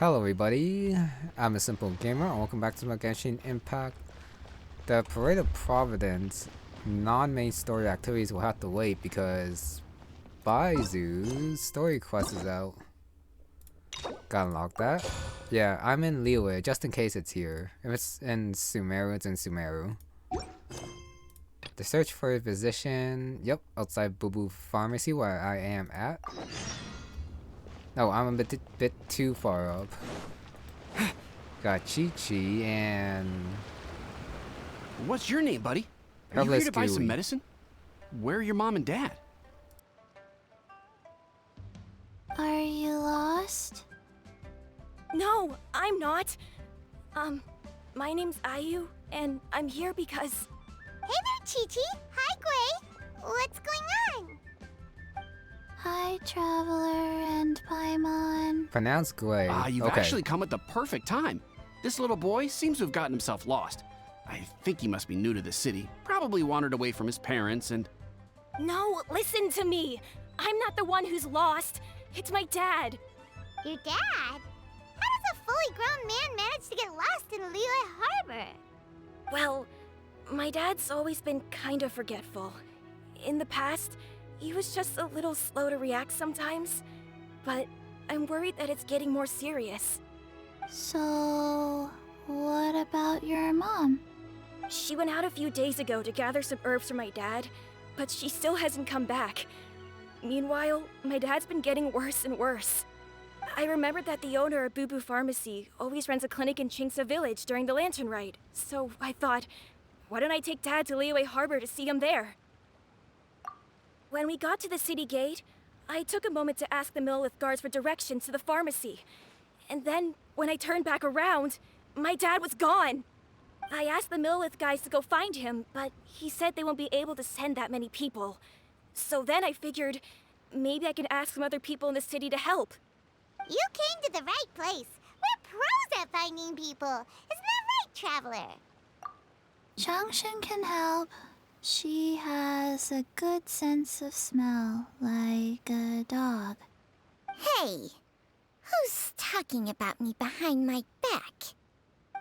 Hello everybody, I'm a simple gamer and welcome back to my Genshin Impact. The Parade of Providence non-main story activities will have to wait because Baizhu's story quest is out. Gotta unlock that. Yeah, I'm in Liyue just in case it's here. If it's in Sumeru, it's in Sumeru. The search for a physician, yep, outside Boo Boo Pharmacy where I am at. No, I'm a bit too far up. Got QiQi and What's your name, buddy? Are you here to buy some QiQi. medicine? Where are your mom and dad? Are you lost? No, I'm not. My name's Ayu, and I'm here because... Hey there, QiQi. Hi, Gui. What's going on? Hi, Traveler and Paimon. Pronounced Glay. You've okay. actually come at the perfect time. This little boy seems to have gotten himself lost. I think he must be new to the city. Probably wandered away from his parents and... No, listen to me. I'm not the one who's lost. It's my dad. Your dad? How does a fully grown man manage to get lost in Liyue Harbor? Well, my dad's always been kind of forgetful. In the past, he was just a little slow to react sometimes. But I'm worried that it's getting more serious. So, what about your mom? She went out a few days ago to gather some herbs for my dad, but she still hasn't come back. Meanwhile, my dad's been getting worse and worse. I remembered that the owner of Boo Boo Pharmacy always runs a clinic in Changsheng Village during the Lantern Rite, so I thought, why don't I take Dad to Liyue Harbor to see him there? When we got to the city gate, I took a moment to ask the Millelith guards for directions to the pharmacy. And then, when I turned back around, my dad was gone. I asked the Millelith guys to go find him, but he said they won't be able to send that many people. So then I figured, maybe I can ask some other people in the city to help. You came to the right place. We're pros at finding people. Isn't that right, Traveler? Changsheng can help. She has a good sense of smell, like a dog. Hey, who's talking about me behind my back?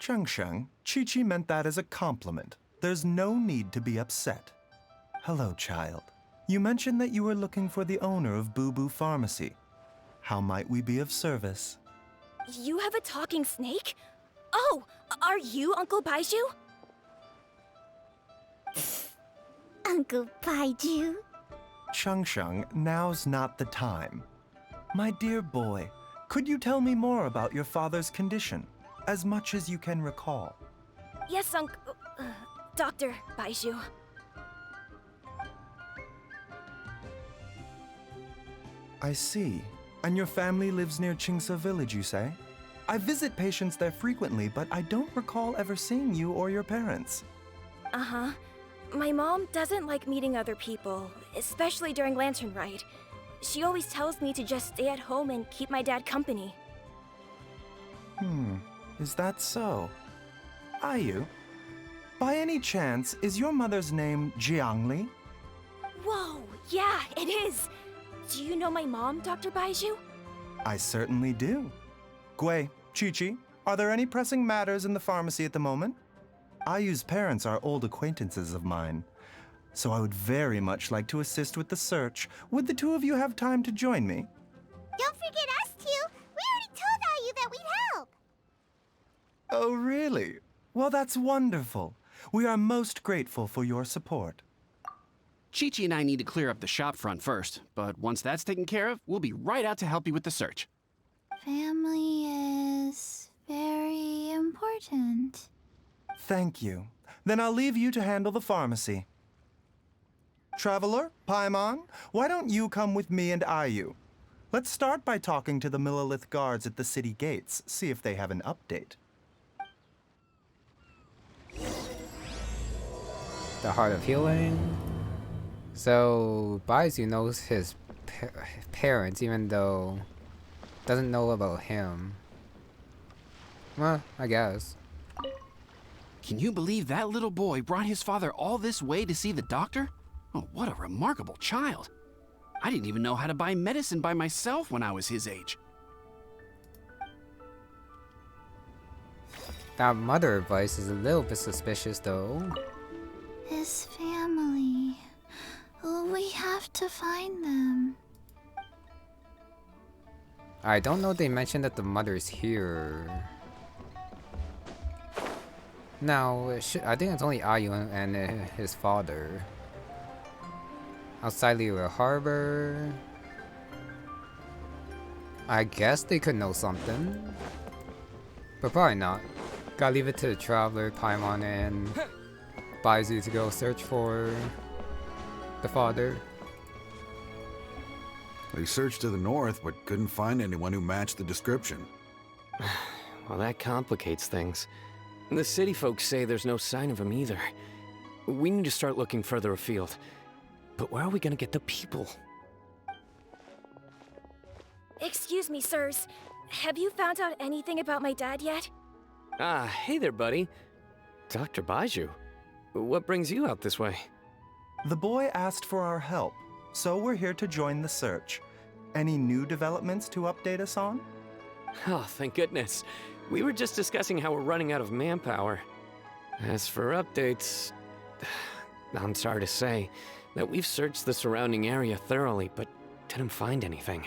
Changsheng, QiQi meant that as a compliment. There's no need to be upset. Hello, child. You mentioned that you were looking for the owner of Boo Boo Pharmacy. How might we be of service? You have a talking snake? Oh, are you Uncle Baizhu? Uncle Baizhu? Changsheng, now's not the time. My dear boy, could you tell me more about your father's condition, as much as you can recall? Yes, Dr. Baizhu. I see. And your family lives near Chingsa Village, you say? I visit patients there frequently, but I don't recall ever seeing you or your parents. Uh-huh. My mom doesn't like meeting other people, especially during Lantern Rite. She always tells me to just stay at home and keep my dad company. Is that so? Ayu, by any chance, is your mother's name Jiangli? Whoa, yeah, it is! Do you know my mom, Dr. Baizhu? I certainly do. Gui, QiQi, are there any pressing matters in the pharmacy at the moment? Ayu's parents are old acquaintances of mine, so I would very much like to assist with the search. Would the two of you have time to join me? Don't forget us two. We already told Ayu that we'd help. Oh, really? Well, that's wonderful. We are most grateful for your support. QiQi and I need to clear up the shop front first, but once that's taken care of, we'll be right out to help you with the search. Family is very important. Thank you. Then I'll leave you to handle the pharmacy. Traveler, Paimon, why don't you come with me and Ayu? Let's start by talking to the Millelith guards at the city gates, see if they have an update. The Heart of Healing. So Baizhu knows his parents, even though doesn't know about him. Well, I guess. Can you believe that little boy brought his father all this way to see the doctor? Oh, what a remarkable child. I didn't even know how to buy medicine by myself when I was his age. That mother advice is a little bit suspicious though. His family. We have to find them. I don't know if they mentioned that the mother's here. No, I think it's only Ayu and his father. Outside Liyue Harbor. I guess they could know something. But probably not. Gotta leave it to the Traveler, Paimon, and Baizhu to go search for the father. They searched to the north, but couldn't find anyone who matched the description. Well, that complicates things. The city folks say there's no sign of him either. We need to start looking further afield. But where are we gonna get the people? Excuse me, sirs. Have you found out anything about my dad yet? Ah, hey there, buddy. Dr. Baizhu. What brings you out this way? The boy asked for our help, so we're here to join the search. Any new developments to update us on? Oh, thank goodness. We were just discussing how we're running out of manpower. As for updates, I'm sorry to say that we've searched the surrounding area thoroughly, but didn't find anything.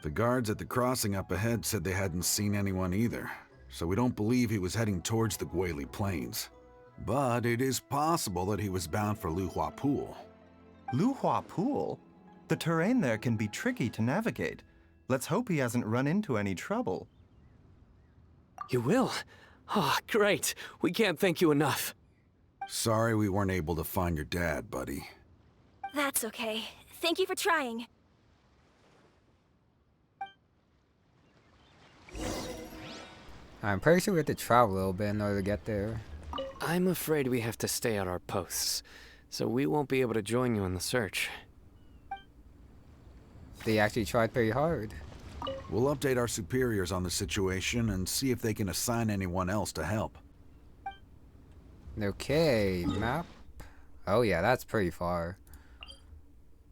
The guards at the crossing up ahead said they hadn't seen anyone either, so we don't believe he was heading towards the Guili Plains. But it is possible that he was bound for Luhua Pool. Luhua Pool? The terrain there can be tricky to navigate. Let's hope he hasn't run into any trouble. You will? Oh, great. We can't thank you enough. Sorry we weren't able to find your dad, buddy. That's okay. Thank you for trying. I'm pretty sure we have to travel a little bit in order to get there. I'm afraid we have to stay at our posts, so we won't be able to join you in the search. They actually tried pretty hard. We'll update our superiors on the situation and see if they can assign anyone else to help. Okay, map. Oh yeah, that's pretty far.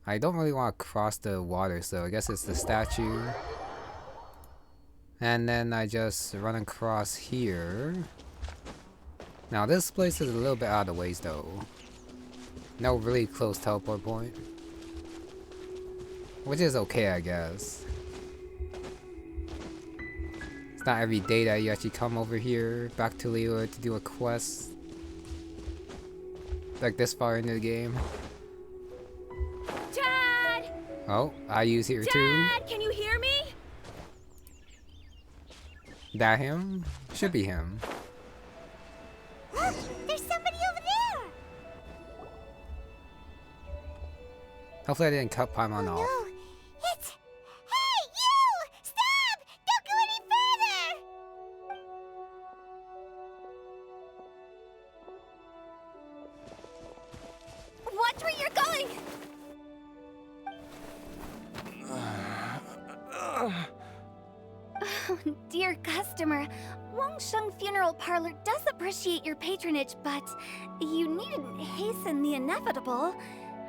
I don't really want to cross the water, so I guess it's the statue. And then I just run across here. Now this place is a little bit out of the ways though. No really close teleport point. Which is okay, I guess. It's not every day that you actually come over here, back to Liyue to do a quest. Like this far into the game. Dad! Oh, Ayu's here too. Dad, can you hear me? That him? Should be him. There's somebody over there! Hopefully I didn't cut Paimon off. No, it's... Hey, you! Stop! Don't go any further! Watch where you're going! Oh, dear customer, Wangsheng Funeral Parlor does appreciate your patronage, but you needn't hasten the inevitable.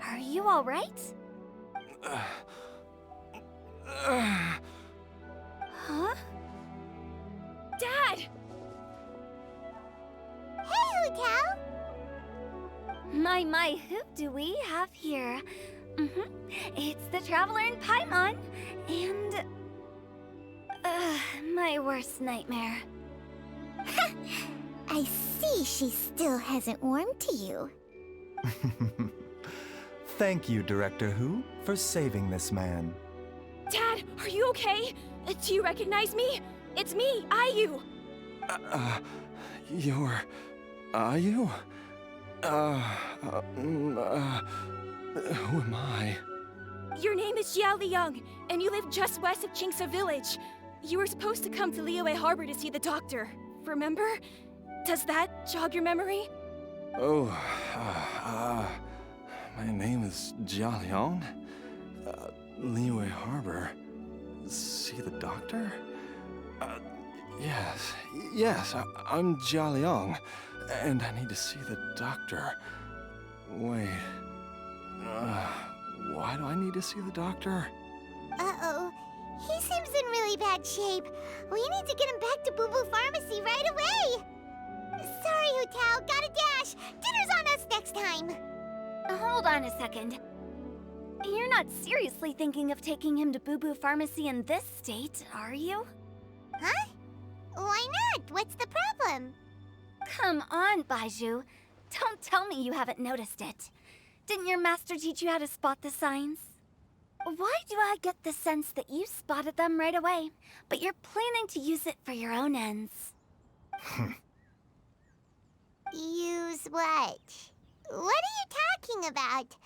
Are you all right? Huh? Dad! Hey, Hutao! My, who do we have here? It's the Traveler in Paimon, and... my worst nightmare. I see she still hasn't warmed to you. Thank you, Director Hu, for saving this man. Dad, are you okay? Do you recognize me? It's me, Ayu! You're... Ayu? Who am I? Your name is Jia Liang, and you live just west of Changsheng Village. You were supposed to come to Liyue Harbor to see the doctor, remember? Does that jog your memory? Oh, my name is Jia Liang. Liyue Harbor. See the doctor? Yes, I'm Jia Liang, and I need to see the doctor. Wait, why do I need to see the doctor? Uh-oh. He seems in really bad shape. We need to get him back to Boo Boo Pharmacy right away! Sorry, Hutao, gotta dash. Dinner's on us next time. Hold on a second. You're not seriously thinking of taking him to Boo Boo Pharmacy in this state, are you? Huh? Why not? What's the problem? Come on, Baizhu. Don't tell me you haven't noticed it. Didn't your master teach you how to spot the signs? Why do I get the sense that you spotted them right away, but you're planning to use it for your own ends? Use what? What are you talking about?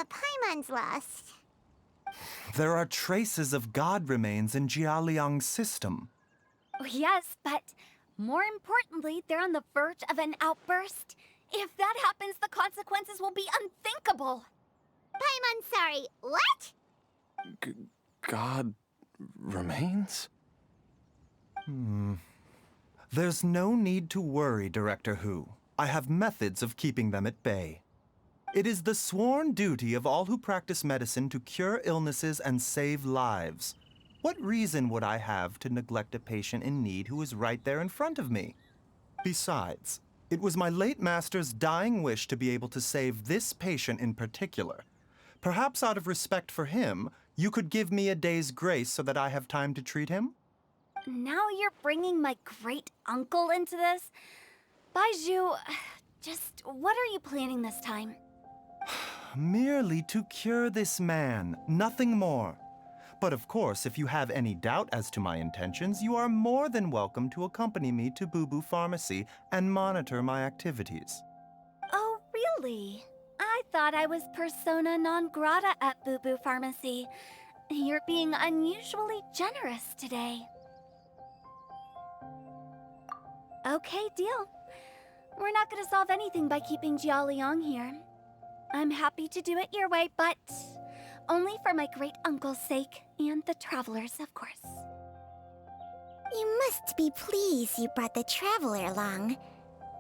Paimon's lost. There are traces of god remains in Jialiang's system. Oh, yes, but more importantly, they're on the verge of an outburst. If that happens, the consequences will be unthinkable. Paimon, sorry, what? God remains? There's no need to worry, Director Hu. I have methods of keeping them at bay. It is the sworn duty of all who practice medicine to cure illnesses and save lives. What reason would I have to neglect a patient in need who is right there in front of me? Besides, it was my late master's dying wish to be able to save this patient in particular. Perhaps out of respect for him, you could give me a day's grace so that I have time to treat him? Now you're bringing my great-uncle into this? Baizhu, just what are you planning this time? Merely to cure this man, nothing more. But of course, if you have any doubt as to my intentions, you are more than welcome to accompany me to Boo Boo Pharmacy and monitor my activities. Oh, really? I thought I was persona non grata at Boo Boo Pharmacy. You're being unusually generous today. Okay, deal. We're not gonna solve anything by keeping Jialiang here. I'm happy to do it your way, but only for my great-uncle's sake, and the travelers, of course. You must be pleased you brought the traveler along.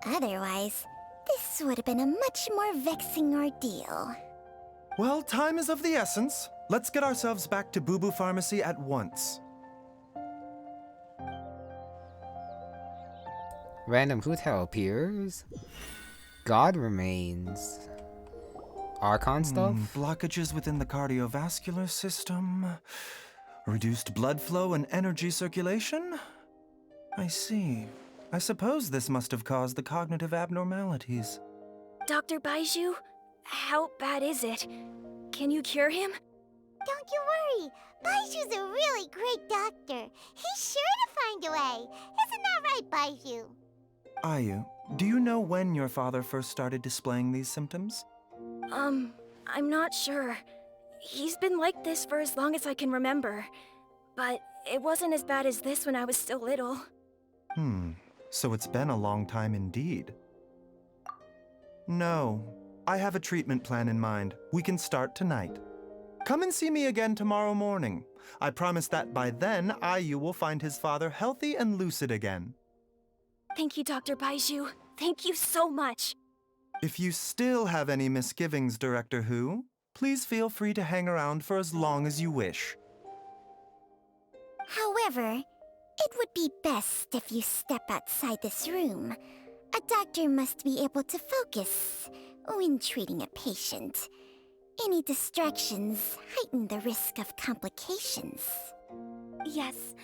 Otherwise, this would have been a much more vexing ordeal. Well, time is of the essence. Let's get ourselves back to Boo Boo Pharmacy at once. Random hotel appears. God remains. Archon stuff? Blockages within the cardiovascular system. Reduced blood flow and energy circulation? I see. I suppose this must have caused the cognitive abnormalities. Dr. Baizhu, how bad is it? Can you cure him? Don't you worry. Baiju's a really great doctor. He's sure to find a way. Isn't that right, Baizhu? Ayu, do you know when your father first started displaying these symptoms? I'm not sure. He's been like this for as long as I can remember. But it wasn't as bad as this when I was still little. So it's been a long time indeed. No, I have a treatment plan in mind. We can start tonight. Come and see me again tomorrow morning. I promise that by then, Ayu will find his father healthy and lucid again. Thank you, Dr. Baizhu. Thank you so much. If you still have any misgivings, Director Hu, please feel free to hang around for as long as you wish. However, it would be best if you step outside this room. A doctor must be able to focus when treating a patient. Any distractions heighten the risk of complications. Yes,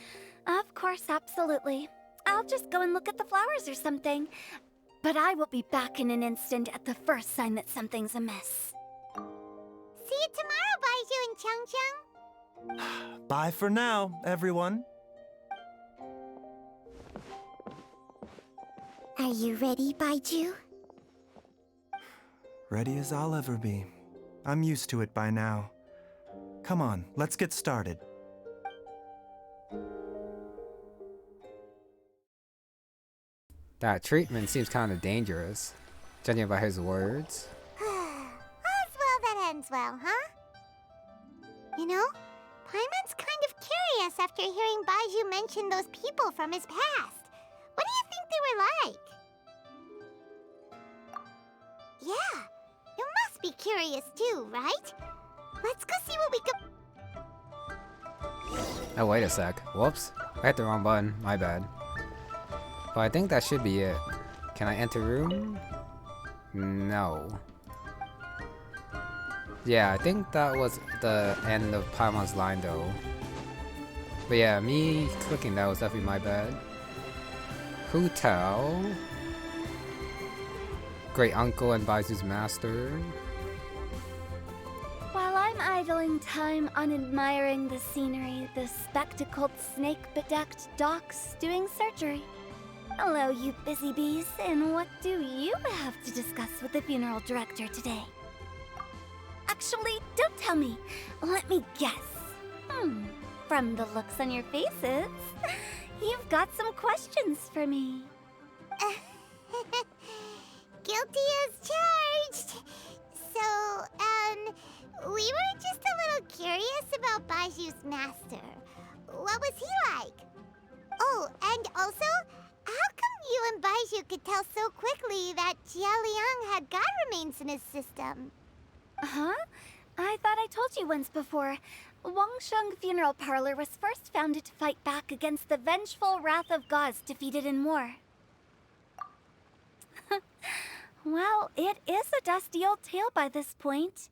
of course, absolutely. I'll just go and look at the flowers or something. But I will be back in an instant at the first sign that something's amiss. See you tomorrow, Baizhu and Changsheng. Bye for now, everyone. Are you ready, Baizhu? Ready as I'll ever be. I'm used to it by now. Come on, let's get started. That treatment seems kind of dangerous, judging by his words. All's well that ends well, huh? You know, Paimon's kind of curious after hearing Baizhu mention those people from his past. What do you think they were like? Yeah, you must be curious too, right? Let's go see what we could... Oh, wait a sec. Whoops. I hit the wrong button. My bad. But I think that should be it. Can I enter room? No. Yeah, I think that was the end of Paimon's line though. But yeah, me clicking that was definitely my bad. Hotel. Great uncle and Baizhu's master. While I'm idling time on admiring the scenery, the spectacled snake-bedecked docks doing surgery. Hello, you busy bees, and what do you have to discuss with the funeral director today? Actually, don't tell me. Let me guess. From the looks on your faces, you've got some questions for me. Guilty as charged. So, we were just a little curious about Baizhu's master. What was he like? Oh, and also, how come you and Baizhu could tell so quickly that Jia Liang had god remains in his system? Huh? I thought I told you once before. Wangsheng Funeral Parlor was first founded to fight back against the vengeful wrath of gods defeated in war. Well, it is a dusty old tale by this point.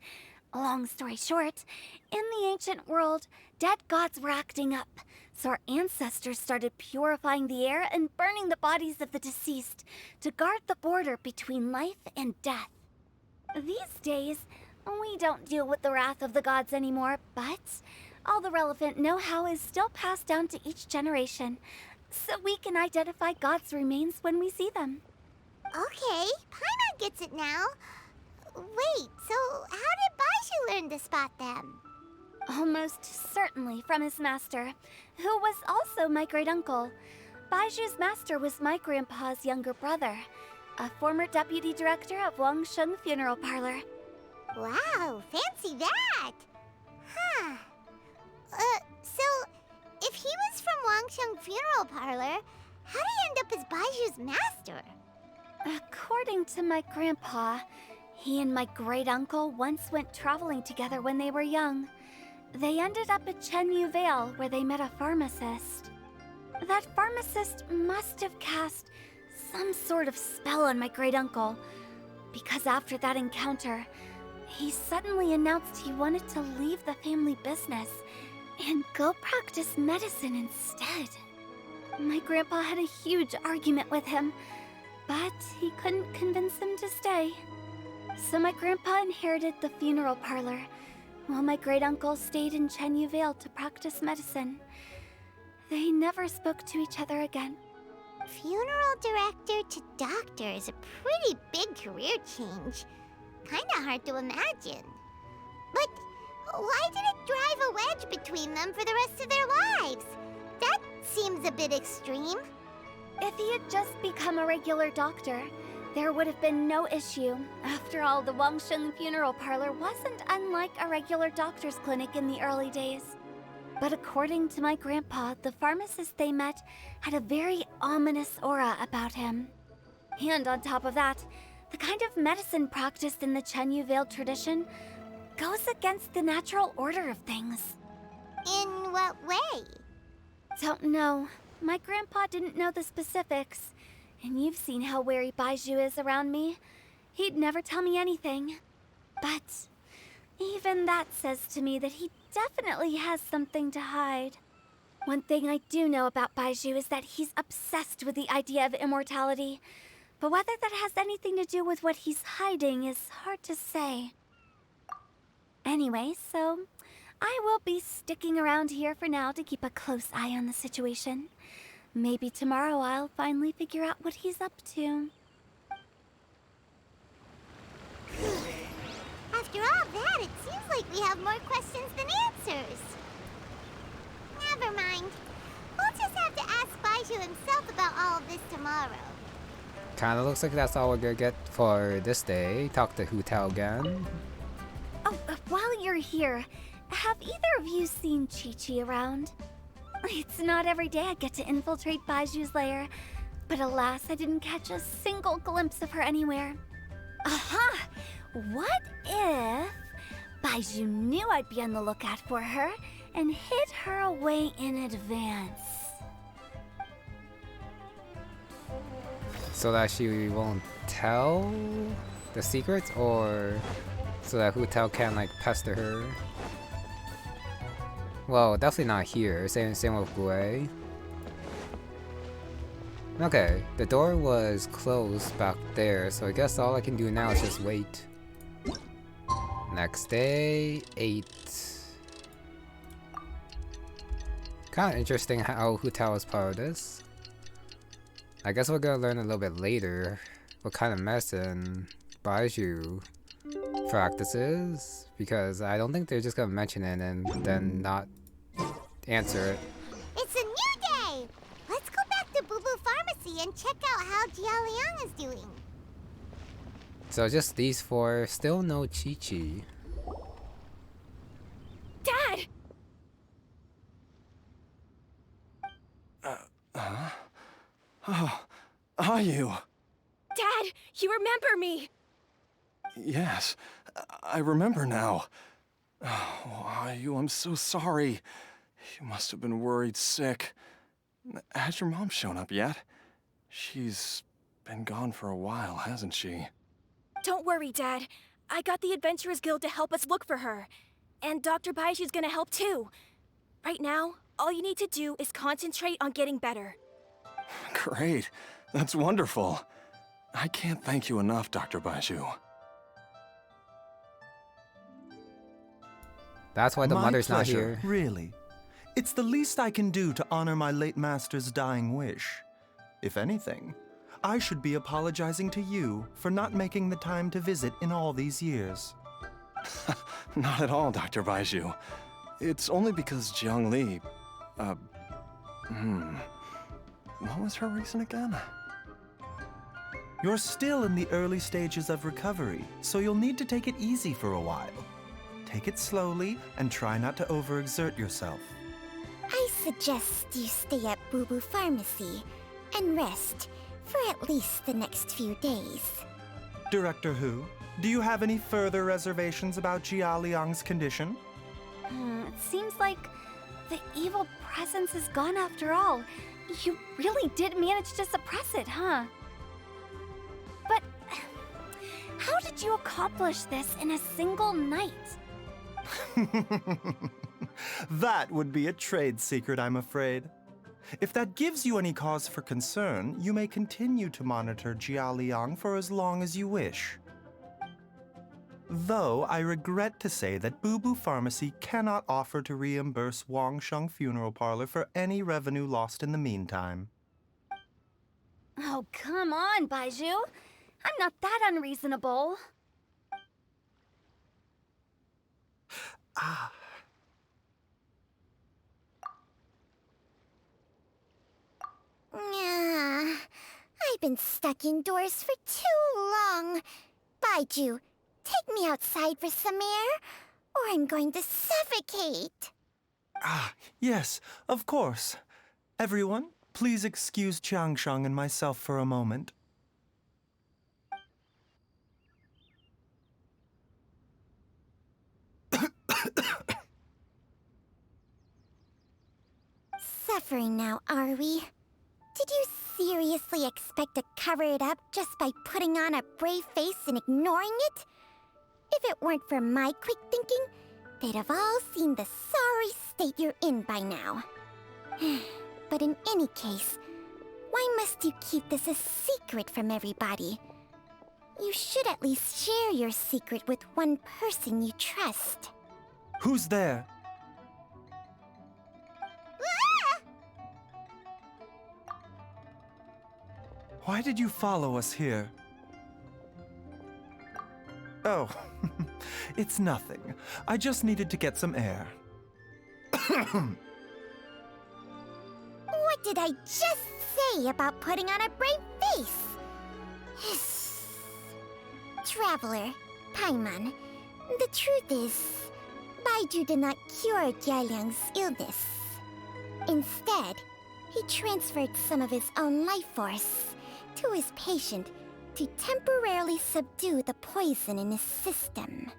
Long story short, in the ancient world, dead gods were acting up, so our ancestors started purifying the air and burning the bodies of the deceased to guard the border between life and death. These days, we don't deal with the wrath of the gods anymore, but all the relevant know-how is still passed down to each generation, so we can identify gods' remains when we see them. Okay, Paimon gets it now. Wait, so how did Baizhu learn to spot them? Almost certainly from his master, who was also my great-uncle. Baizhu's master was my grandpa's younger brother, a former deputy director of Wangsheng Funeral Parlor. Wow, fancy that! Huh. So, if he was from Wangsheng Funeral Parlor, how did he end up as Baizhu's master? According to my grandpa, he and my great-uncle once went traveling together when they were young. They ended up at Chenyu Vale, where they met a pharmacist. That pharmacist must have cast some sort of spell on my great-uncle, because after that encounter, he suddenly announced he wanted to leave the family business and go practice medicine instead. My grandpa had a huge argument with him, but he couldn't convince him to stay. So my grandpa inherited the funeral parlor, while my great-uncle stayed in Chenyu Vale to practice medicine. They never spoke to each other again. Funeral director to doctor is a pretty big career change. Kinda hard to imagine. But why did it drive a wedge between them for the rest of their lives? That seems a bit extreme. If he had just become a regular doctor, there would have been no issue. After all, the Wangsheng Funeral Parlor wasn't unlike a regular doctor's clinic in the early days. But according to my grandpa, the pharmacist they met had a very ominous aura about him. And on top of that, the kind of medicine practiced in the Chenyu Vale tradition goes against the natural order of things. In what way? Don't know. My grandpa didn't know the specifics. And you've seen how wary Baizhu is around me. He'd never tell me anything. But even that says to me that he definitely has something to hide. One thing I do know about Baizhu is that he's obsessed with the idea of immortality. But whether that has anything to do with what he's hiding is hard to say. Anyway, so I will be sticking around here for now to keep a close eye on the situation. Maybe tomorrow I'll finally figure out what he's up to. After all that, it seems like we have more questions than answers. Never mind. We'll just have to ask Baizhu himself about all of this tomorrow. Kinda looks like that's all we're gonna get for this day. Talk to Hu Tao again. Oh, while you're here, have either of you seen QiQi around? It's not every day I get to infiltrate Baizhu's lair, but alas, I didn't catch a single glimpse of her anywhere. Aha! What if Baizhu knew I'd be on the lookout for her and hid her away in advance? So that she won't tell the secrets, or so that Hu Tao can't like pester her? Well, definitely not here. Same with Gui. Okay, the door was closed back there, so I guess all I can do now is just wait. Next day, 8. Kind of interesting how Hu Tao is part of this. I guess we're gonna learn a little bit later what kind of medicine Baizhu practices, because I don't think they're just gonna mention it and then not answer it. It's a new day! Let's go back to Boo Boo Pharmacy and check out how Jia Liang is doing. So just these 4, still no QiQi. Dad! Oh, are you? Dad, you remember me! Yes, I remember now. Oh, are you? I'm so sorry. You must have been worried sick. Has your mom shown up yet? She's been gone for a while, hasn't she? Don't worry, Dad. I got the Adventurers Guild to help us look for her. And Dr. Baizhu's gonna help too. Right now, all you need to do is concentrate on getting better. Great. That's wonderful. I can't thank you enough, Dr. Baizhu. That's why the My mother's not pleasure, here. Really. It's the least I can do to honor my late master's dying wish. If anything, I should be apologizing to you for not making the time to visit in all these years. Not at all, Dr. Baizhu. It's only because Jiang Li... What was her reason again? You're still in the early stages of recovery, so you'll need to take it easy for a while. Take it slowly and try not to overexert yourself. I suggest you stay at Boo Boo Pharmacy and rest for at least the next few days. Director Hu, do you have any further reservations about Jia Liang's condition? It seems like the evil presence is gone after all. You really did manage to suppress it, huh? But how did you accomplish this in a single night? That would be a trade secret, I'm afraid. If that gives you any cause for concern, you may continue to monitor Jia Liang for as long as you wish. Though I regret to say that Boo Boo Pharmacy cannot offer to reimburse Wangsheng Funeral Parlor for any revenue lost in the meantime. Oh, come on, Baizhu. I'm not that unreasonable. I've been stuck indoors for too long. Baizhu, take me outside for some air, or I'm going to suffocate. Yes, of course. Everyone, please excuse Changsheng and myself for a moment. Suffering now, are we? Did you seriously expect to cover it up just by putting on a brave face and ignoring it? If it weren't for my quick thinking, they'd have all seen the sorry state you're in by now. But in any case, why must you keep this a secret from everybody? You should at least share your secret with one person you trust. Who's there? Why did you follow us here? Oh, it's nothing. I just needed to get some air. What did I just say about putting on a brave face? Traveler, Paimon, the truth is, Baizhu did not cure Jia Liang's illness. Instead, he transferred some of his own life force to his patient to temporarily subdue the poison in his system.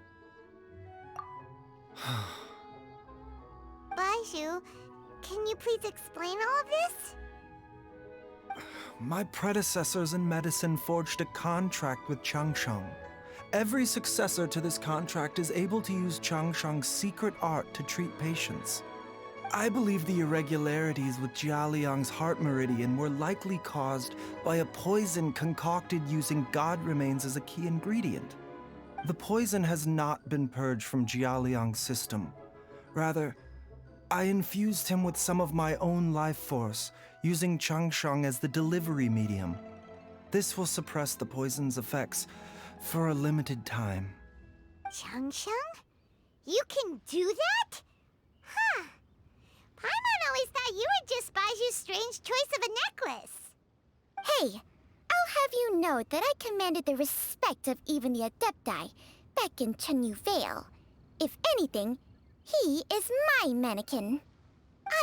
Baizhu, can you please explain all of this? My predecessors in medicine forged a contract with Changsheng. Every successor to this contract is able to use Changsheng's secret art to treat patients. I believe the irregularities with Jialiang's heart meridian were likely caused by a poison concocted using god remains as a key ingredient. The poison has not been purged from Jialiang's system. Rather, I infused him with some of my own life force, using Changsheng as the delivery medium. This will suppress the poison's effects for a limited time. Changsheng? You can do that? Huh. Paimon always thought you were just Baiju's strange choice of a necklace. Hey, I'll have you know that I commanded the respect of even the Adepti back in Chenyu Vale. If anything, he is my mannequin.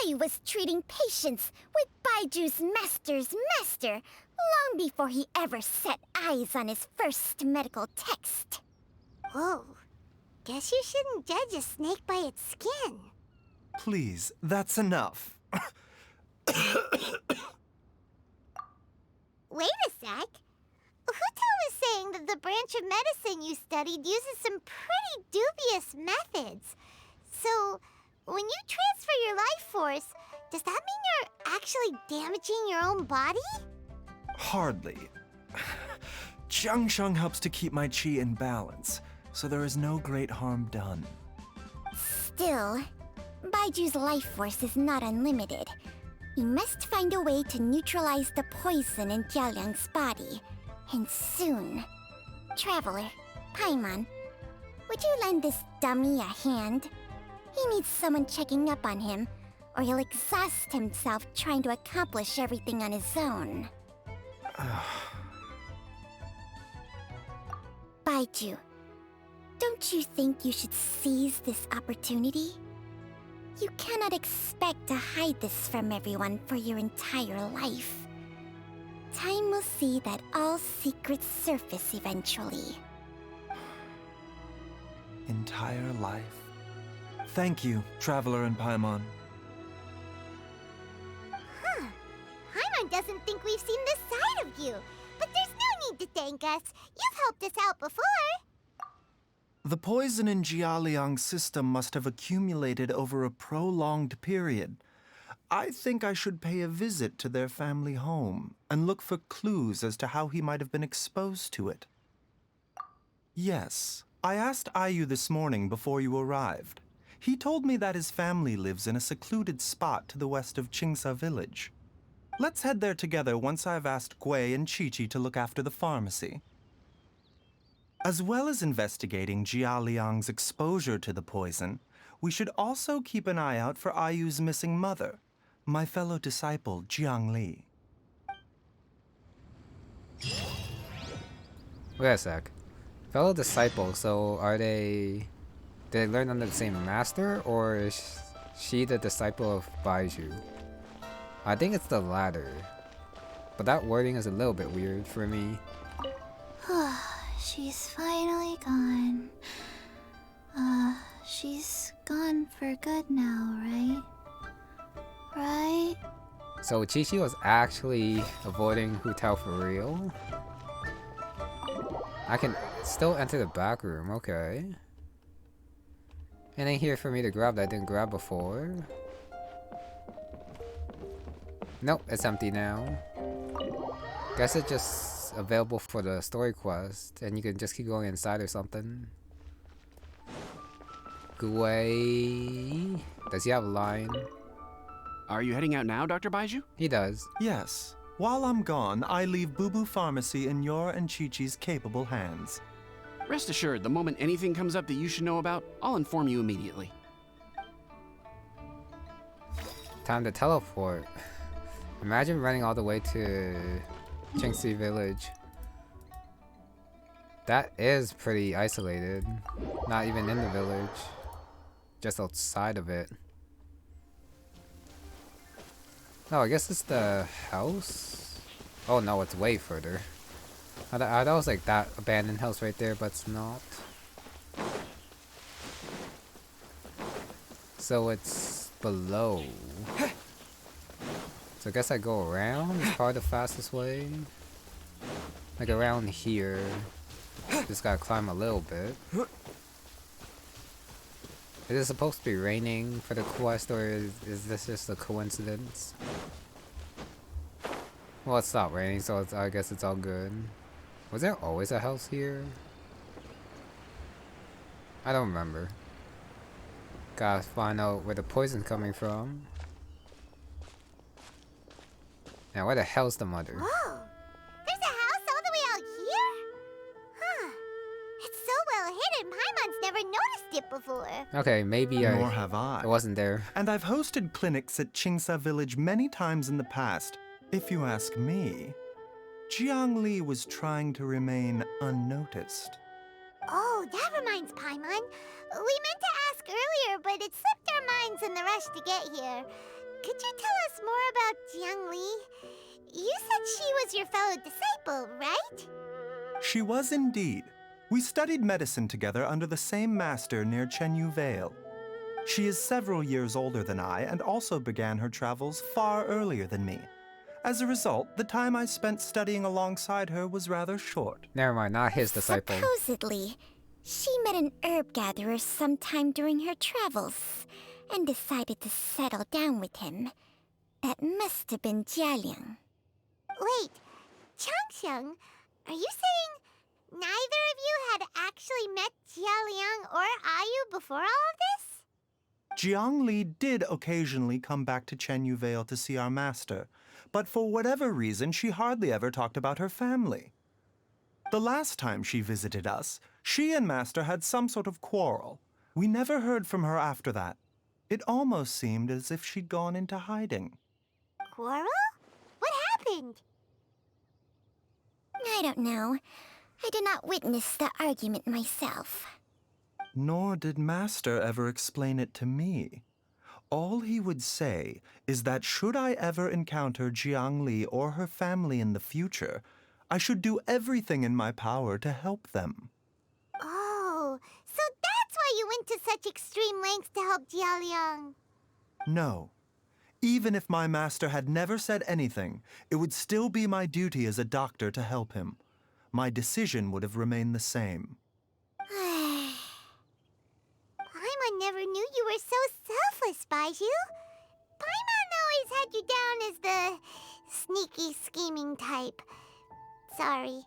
I was treating patients with Baiju's master's master long before he ever set eyes on his first medical text. Whoa. Guess you shouldn't judge a snake by its skin. Please, that's enough. Wait a sec. Huto was saying that the branch of medicine you studied uses some pretty dubious methods. So, when you transfer your life force, does that mean you're actually damaging your own body? Hardly. Changsheng helps to keep my chi in balance, so there is no great harm done. Still, Baiju's life force is not unlimited. We must find a way to neutralize the poison in Jialiang's body. And soon. Traveler, Paimon, would you lend this dummy a hand? He needs someone checking up on him, or he'll exhaust himself trying to accomplish everything on his own. Baizhu, don't you think you should seize this opportunity? You cannot expect to hide this from everyone for your entire life. Time will see that all secrets surface eventually. Entire life. Thank you, Traveler and Paimon. Huh. Paimon doesn't think we've seen this side of you. But there's no need to thank us. You've helped us out before. The poison in Jialiang's system must have accumulated over a prolonged period. I think I should pay a visit to their family home and look for clues as to how he might have been exposed to it. Yes, I asked Ayu this morning before you arrived. He told me that his family lives in a secluded spot to the west of Qingsa village. Let's head there together once I've asked Gui and QiQi to look after the pharmacy. As well as investigating Jialiang's exposure to the poison, we should also keep an eye out for Ayu's missing mother, my fellow disciple Jiang Li. Wait a sec. Fellow disciples, so are they... Did they learn under the same master, or is she the disciple of Baizhu? I think it's the latter. But that wording is a little bit weird for me. She's finally gone. She's gone for good now, right? Right? So QiQi was actually avoiding Hu for real? I can still enter the back room, okay. Anything here for me to grab that I didn't grab before? Nope, it's empty now. Guess it's just available for the story quest, and you can just keep going inside or something. Gui... Does he have a line? Are you heading out now, Dr. Baizhu? He does. Yes. While I'm gone, I leave Boo Boo Pharmacy in your and QiQi's capable hands. Rest assured, the moment anything comes up that you should know about, I'll inform you immediately. Time to teleport. Imagine running all the way to Changsheng village. That is pretty isolated. Not even in the village. Just outside of it. Oh, I guess it's the house? Oh no, it's way further. I thought it was like that abandoned house right there, but it's not. So it's below. So I guess I go around. It's probably the fastest way. Like around here. Just gotta climb a little bit. Is it supposed to be raining for the quest, or is this just a coincidence? Well, it's not raining, so I guess it's all good. Was there always a house here? I don't remember. Gotta find out where the poison's coming from. Now, where the hell's the mother? Whoa! There's a house all the way out here? Huh. It's so well hidden, Paimon's never noticed it before. Okay, maybe Nor have I. it wasn't there. And I've hosted clinics at Qingsa Village many times in the past. If you ask me, Jiangli was trying to remain unnoticed. Oh, that reminds Paimon. We meant to ask earlier, but it slipped our minds in the rush to get here. Could you tell us more about Jiangli? You said she was your fellow disciple, right? She was indeed. We studied medicine together under the same master near Chenyu Vale. She is several years older than I and also began her travels far earlier than me. As a result, the time I spent studying alongside her was rather short. Never mind, not his disciple. Supposedly, she met an herb gatherer sometime during her travels and decided to settle down with him. That must have been Jialiang. Wait, Changsheng, are you saying neither of you had actually met Jialiang or Ayu before all of this? Jiangli did occasionally come back to Chenyu Vale to see our master, but for whatever reason, she hardly ever talked about her family. The last time she visited us, she and Master had some sort of quarrel. We never heard from her after that. It almost seemed as if she'd gone into hiding. Quarrel? What happened? I don't know. I did not witness the argument myself. Nor did Master ever explain it to me. All he would say is that should I ever encounter Jiangli or her family in the future, I should do everything in my power to help them. Oh, so that's why you went to such extreme lengths to help Jialiang. No. Even if my master had never said anything, it would still be my duty as a doctor to help him. My decision would have remained the same. Paimon never knew you were so selfless, Baizhu. Paimon always had you down as the sneaky, scheming type. Sorry.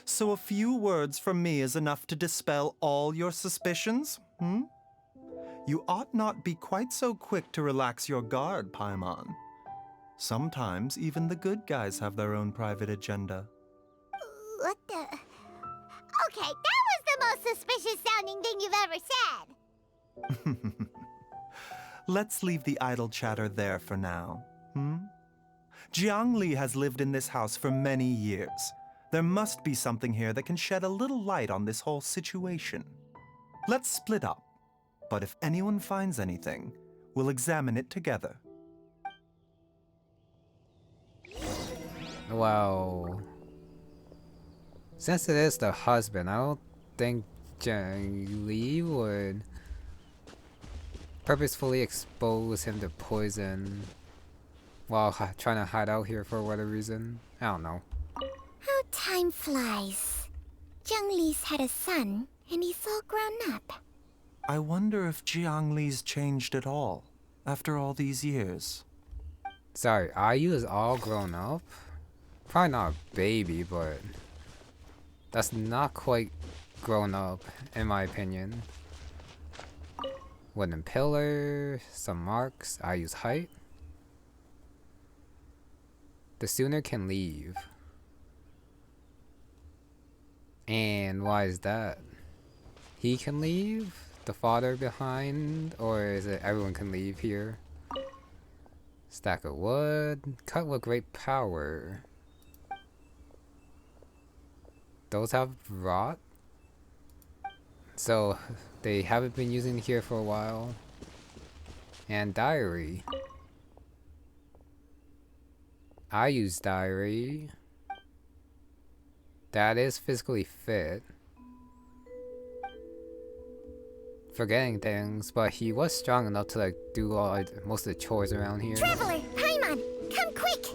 So a few words from me is enough to dispel all your suspicions, You ought not be quite so quick to relax your guard, Paimon. Sometimes even the good guys have their own private agenda. What the... Okay, that was the most suspicious-sounding thing you've ever said. Let's leave the idle chatter there for now, Jiangli has lived in this house for many years. There must be something here that can shed a little light on this whole situation. Let's split up, but if anyone finds anything, we'll examine it together. Well, since it is the husband, I don't think Li would purposefully expose him to poison while trying to hide out here for whatever reason. I don't know. How time flies. Jiangli's had a son, and he's all grown up. I wonder if Jiangli's changed at all, after all these years. Sorry, Ayu is all grown up? Probably not a baby, but that's not quite grown up, in my opinion. Wooden pillar, some marks, Ayu's height. The sooner can leave. And why is that? He can leave? The father behind? Or is it everyone can leave here? Stack of wood. Cut with great power. Those have rot? So they haven't been using it here for a while. And diary. I use diary. That is physically fit. forgetting things, but he was strong enough to like do all most of the chores around here. Traveler, Paimon, come quick!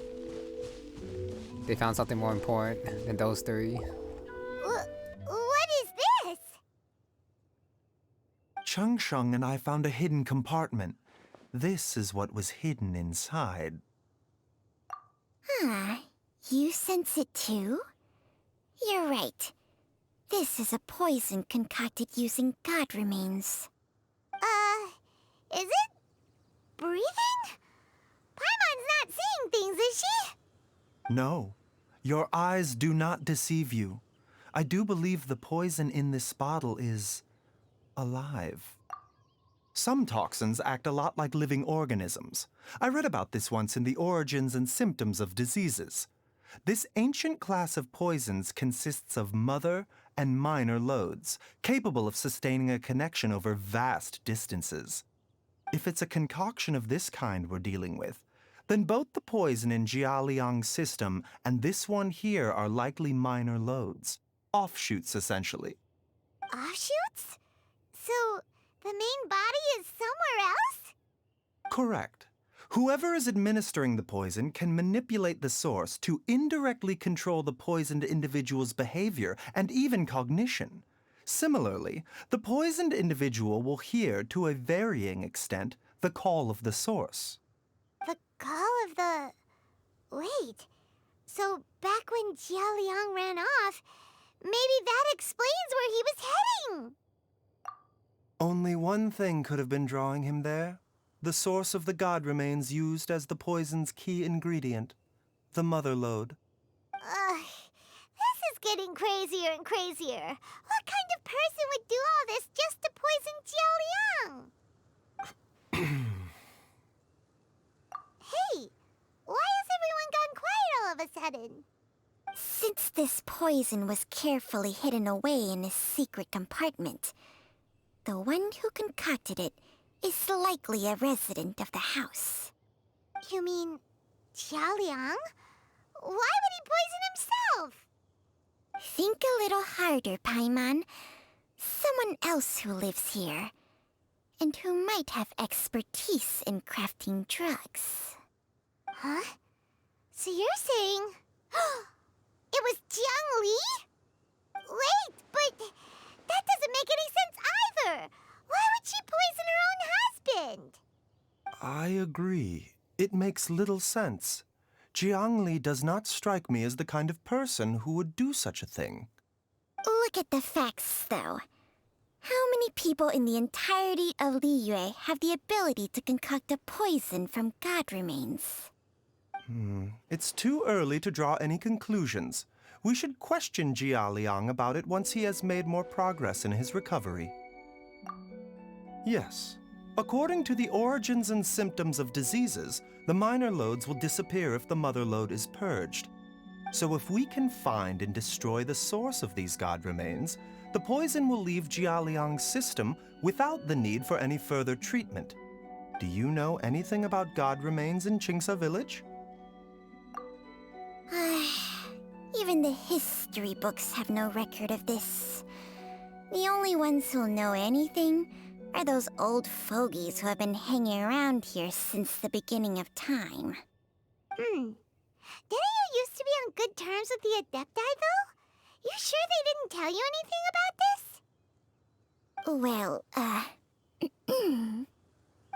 They found something more important than those three. What is this? Changsheng and I found a hidden compartment. This is what was hidden inside. You sense it too? You're right. This is a poison concocted using god remains. Is it breathing? Paimon's not seeing things, is she? No, your eyes do not deceive you. I do believe the poison in this bottle is alive. Some toxins act a lot like living organisms. I read about this once in the Origins and Symptoms of Diseases. This ancient class of poisons consists of mother and minor loads, capable of sustaining a connection over vast distances. If it's a concoction of this kind we're dealing with, then both the poison in Jialiang's system and this one here are likely minor loads. Offshoots, essentially. Offshoots? So, the main body is somewhere else? Correct. Whoever is administering the poison can manipulate the source to indirectly control the poisoned individual's behavior and even cognition. Similarly, the poisoned individual will hear, to a varying extent, the call of the source. The call of the... Wait. So, back when Jialiang ran off, maybe that explains where he was heading! Only one thing could have been drawing him there. The source of the god remains used as the poison's key ingredient, the mother lode. This is getting crazier and crazier. What kind of person would do all this just to poison Jialiang? Hey, why has everyone gone quiet all of a sudden? Since this poison was carefully hidden away in a secret compartment, the one who concocted it is likely a resident of the house. You mean Jialiang? Why would he poison himself? Think a little harder, Paimon. Someone else who lives here, and who might have expertise in crafting drugs. Huh? So you're saying... it was Jiang Li? Wait, but that doesn't make any sense either! Why would she poison her own husband? I agree. It makes little sense. Jiang Li does not strike me as the kind of person who would do such a thing. Look at the facts, though. How many people in the entirety of Liyue have the ability to concoct a poison from god remains? It's too early to draw any conclusions. We should question Jialiang about it once he has made more progress in his recovery. Yes. According to the Origins and Symptoms of Diseases, the minor loads will disappear if the mother lode is purged. So if we can find and destroy the source of these god remains, the poison will leave Jialiang's system without the need for any further treatment. Do you know anything about god remains in Qingsa village? Even the history books have no record of this. The only ones who'll know anything are those old fogies who have been hanging around here since the beginning of time. Didn't you used to be on good terms with the Adepti, though? You sure they didn't tell you anything about this? Well,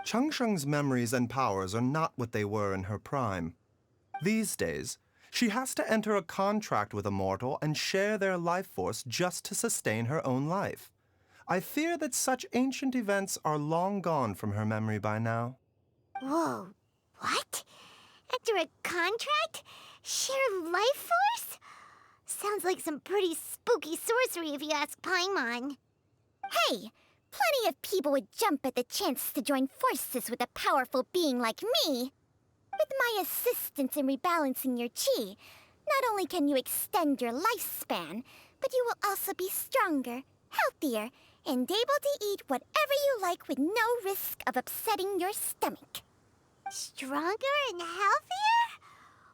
Changsheng's memories and powers are not what they were in her prime. These days, she has to enter a contract with a mortal and share their life force just to sustain her own life. I fear that such ancient events are long gone from her memory by now. Whoa, what? Enter a contract? Share life force? Sounds like some pretty spooky sorcery if you ask Paimon. Hey, plenty of people would jump at the chance to join forces with a powerful being like me. With my assistance in rebalancing your chi, not only can you extend your lifespan, but you will also be stronger, healthier, and able to eat whatever you like with no risk of upsetting your stomach. Stronger and healthier?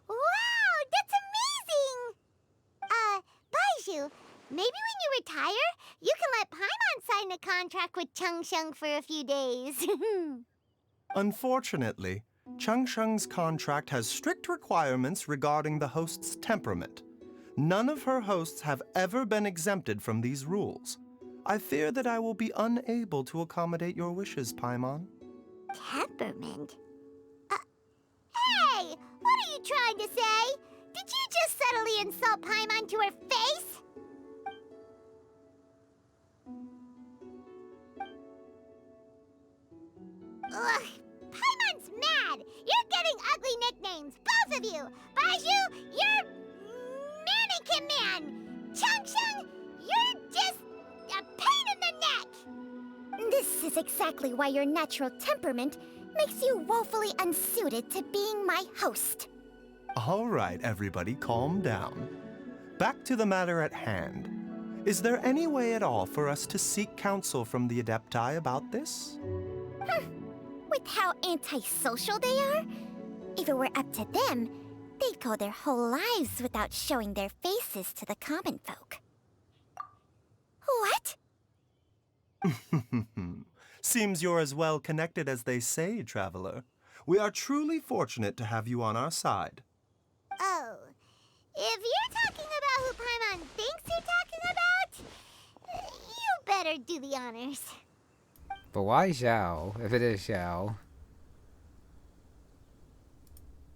Wow, that's amazing! Baizhu, maybe when you retire, you can let Paimon sign a contract with Changsheng for a few days. Unfortunately, Changsheng's contract has strict requirements regarding the host's temperament. None of her hosts have ever been exempted from these rules. I fear that I will be unable to accommodate your wishes, Paimon. Temperament? Hey! What are you trying to say? Did you just subtly insult Paimon to her face? Ugh! Paimon's mad! You're getting ugly nicknames, both of you! Baizhu, you're... Mannequin Man! Changsheng, you're just... a pain in the neck! This is exactly why your natural temperament makes you woefully unsuited to being my host. All right, everybody, calm down. Back to the matter at hand. Is there any way at all for us to seek counsel from the Adepti about this? With how antisocial they are, if it were up to them, they'd go their whole lives without showing their faces to the common folk. What? Seems you're as well connected as they say, Traveler. We are truly fortunate to have you on our side. Oh, if you're talking about who Paimon thinks you're talking about, you better do the honors. But why Xiao, if it is Xiao?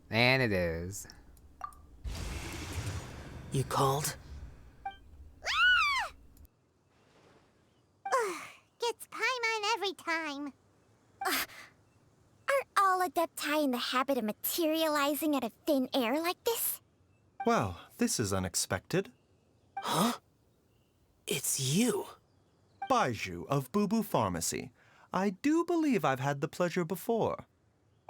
And it is. You called? Gets Paimon every time. Are all Adepti in the habit of materializing out of thin air like this? Well, this is unexpected. Huh? It's you. Baizhu of Bubu Pharmacy. I do believe I've had the pleasure before.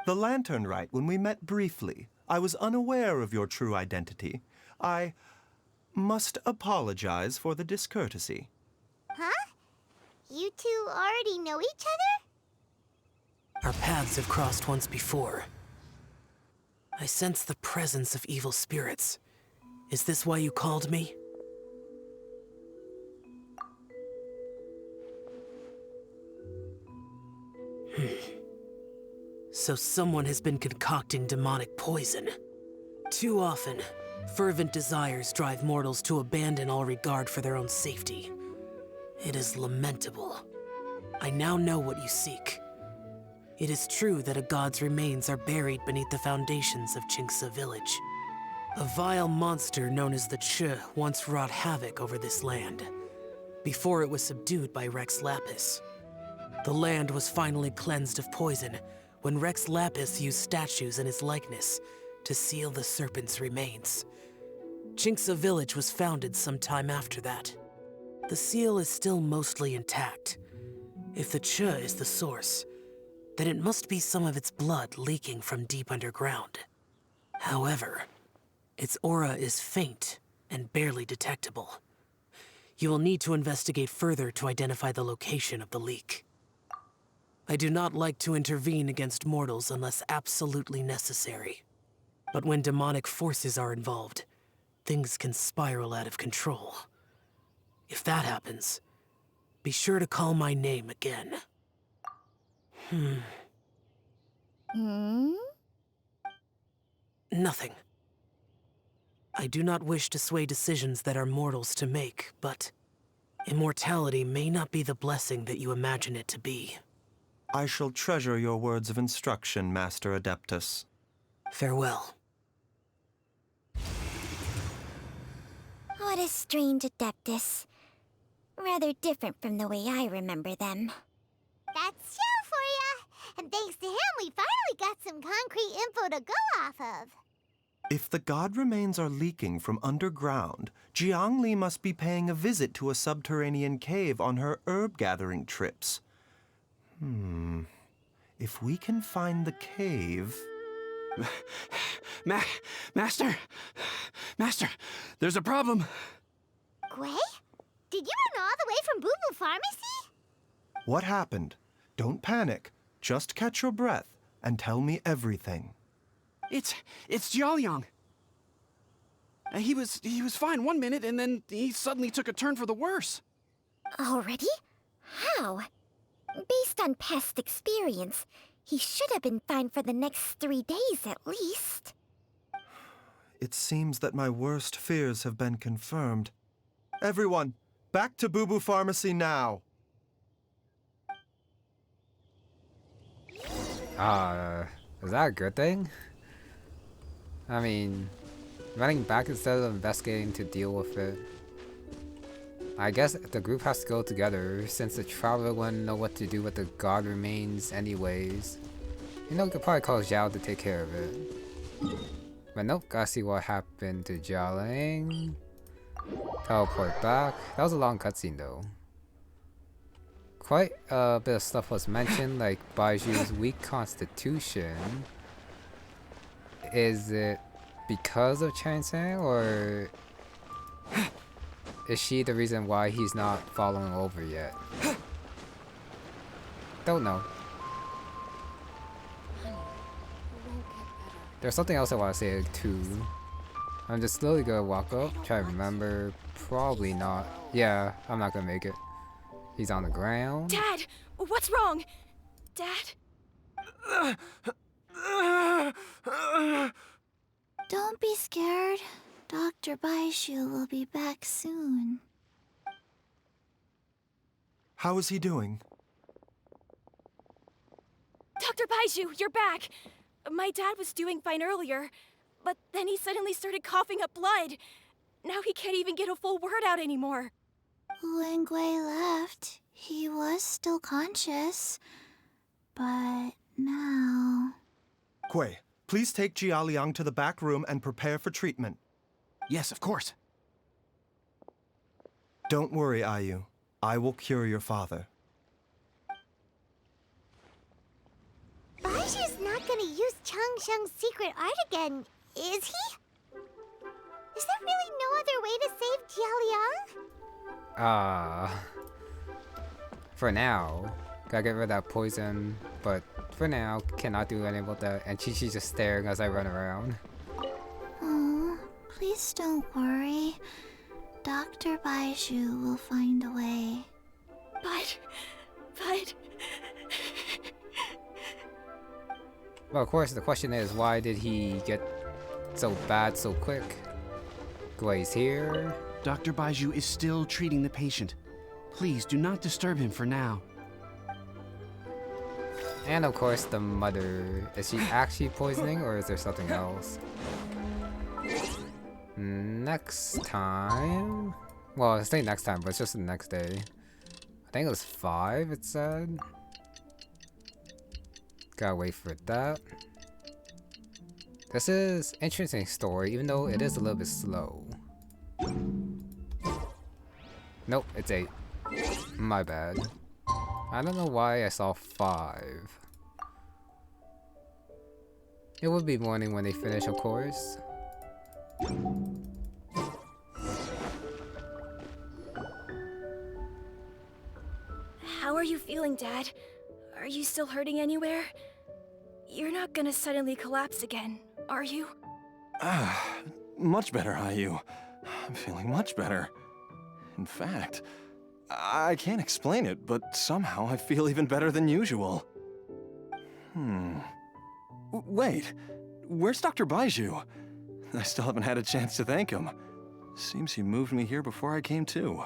The Lantern Rite, when we met briefly, I was unaware of your true identity. I must apologize for the discourtesy. Huh? You two already know each other? Our paths have crossed once before. I sense the presence of evil spirits. Is this why you called me? So someone has been concocting demonic poison. Too often, fervent desires drive mortals to abandon all regard for their own safety. It is lamentable. I now know what you seek. It is true that a god's remains are buried beneath the foundations of Qingce village. A vile monster known as the Che once wrought havoc over this land, before it was subdued by Rex Lapis. The land was finally cleansed of poison when Rex Lapis used statues in his likeness to seal the serpent's remains. Qingce village was founded some time after that. The seal is still mostly intact. If the Che is the source, then it must be some of its blood leaking from deep underground. However, its aura is faint and barely detectable. You will need to investigate further to identify the location of the leak. I do not like to intervene against mortals unless absolutely necessary. But when demonic forces are involved, things can spiral out of control. If that happens, be sure to call my name again. Nothing. I do not wish to sway decisions that are mortals to make, but immortality may not be the blessing that you imagine it to be. I shall treasure your words of instruction, Master Adeptus. Farewell. What a strange Adeptus. Rather different from the way I remember them. That's Xiao for ya! And thanks to him, we finally got some concrete info to go off of. If the god remains are leaking from underground, Jiangli must be paying a visit to a subterranean cave on her herb-gathering trips. If we can find the cave... Master, there's a problem. Gui? Did you run all the way from Bubu Pharmacy? What happened? Don't panic. Just catch your breath and tell me everything. It's Jiaoliang. He was fine one minute, and then he suddenly took a turn for the worse. Already? How? Based on past experience, he should have been fine for the next 3 days at least. It seems that my worst fears have been confirmed. Everyone, back to Boo Boo Pharmacy now! Is that a good thing? I mean, running back instead of investigating to deal with it. I guess the group has to go together, since the traveler wouldn't know what to do with the god remains anyways. You know, we could probably call Zhao to take care of it. But nope, gotta see what happened to Jialing. Teleport back. That was a long cutscene though. Quite a bit of stuff was mentioned, like Baizhu's weak constitution. Is it because of Changsheng, or is she the reason why he's not following over yet? Don't know. There's something else I want to say too. I'm just slowly gonna walk up, try to remember. Probably not. Yeah, I'm not gonna make it. He's on the ground. Dad! What's wrong? Dad? Don't be scared. Dr. Baizhu will be back soon. How is he doing? Dr. Baizhu, you're back! My dad was doing fine earlier, but then he suddenly started coughing up blood. Now he can't even get a full word out anymore. When Gui left, he was still conscious. But now... Gui, please take Jialiang to the back room and prepare for treatment. Yes, of course. Don't worry, Ayu. I will cure your father. Baizhu's not gonna use Changsheng's secret art again, is he? Is there really no other way to save Jialiang? For now, gotta get rid of that poison, but for now, cannot do anything about that, and QiQi's just staring as I run around. Oh, please don't worry. Dr. Baizhu will find a way. But... Well, of course, the question is, why did he get so bad so quick? Gui's here. Dr. Baizhu is still treating the patient. Please do not disturb him for now. And of course, the mother. Is she actually poisoning, or is there something else? Next time... Well, I say next time, but it's just the next day. I think it was 5, it said. Gotta wait for that. This is an interesting story, even though it is a little bit slow. Nope, it's 8. My bad. I don't know why I saw 5. It would be morning when they finish, of course. How are you feeling, Dad? Are you still hurting anywhere? You're not gonna suddenly collapse again, are you? Much better, Ayu. I'm feeling much better. In fact, I can't explain it, but somehow I feel even better than usual. Wait, where's Dr. Baizhu? I still haven't had a chance to thank him. Seems he moved me here before I came to.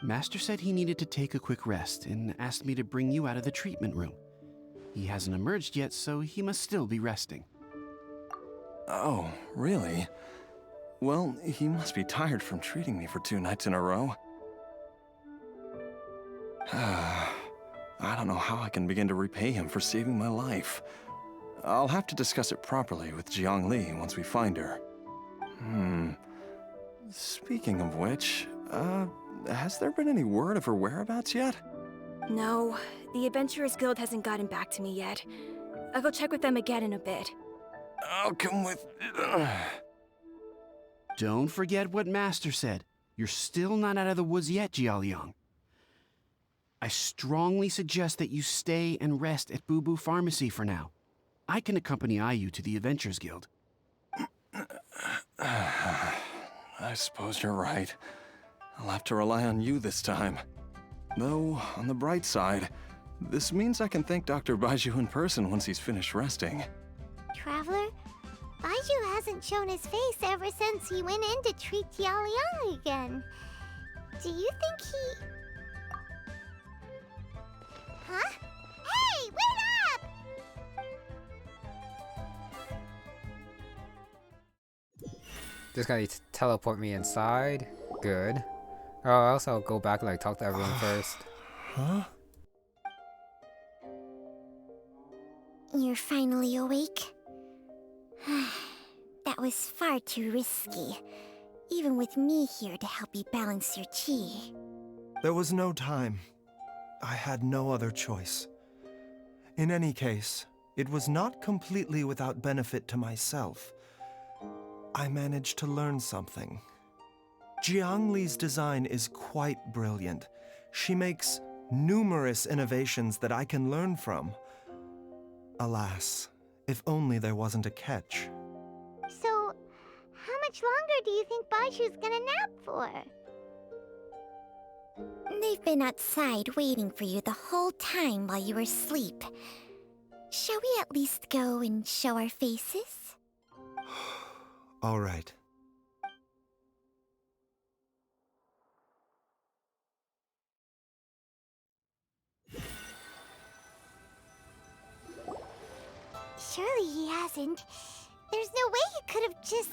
Master said he needed to take a quick rest and asked me to bring you out of the treatment room. He hasn't emerged yet, so he must still be resting. Oh, really? Well, he must be tired from treating me for 2 nights in a row. I don't know how I can begin to repay him for saving my life. I'll have to discuss it properly with Jiangli once we find her. Speaking of which, has there been any word of her whereabouts yet? No, the Adventurers Guild hasn't gotten back to me yet. I'll go check with them again in a bit. I'll come with... Don't forget what Master said. You're still not out of the woods yet, Jialiang. I strongly suggest that you stay and rest at Boo Boo Pharmacy for now. I can accompany Ayu to the Adventurers Guild. I suppose you're right. I'll have to rely on you this time. Though, on the bright side, this means I can thank Dr. Baizhu in person once he's finished resting. Traveler, Baizhu hasn't shown his face ever since he went in to treat Jialiang again. Do you think he... Huh? Hey, wait up! Just gonna teleport me inside. Good. Or else I'll go back and like talk to everyone first. Huh? You're finally awake? That was far too risky. Even with me here to help you balance your chi. There was no time. I had no other choice. In any case, it was not completely without benefit to myself. I managed to learn something. Jiangli's design is quite brilliant. She makes numerous innovations that I can learn from. Alas, if only there wasn't a catch. So, how much longer do you think Baizhu's gonna nap for? They've been outside waiting for you the whole time while you were asleep. Shall we at least go and show our faces? All right. Surely he hasn't. There's no way he could have just...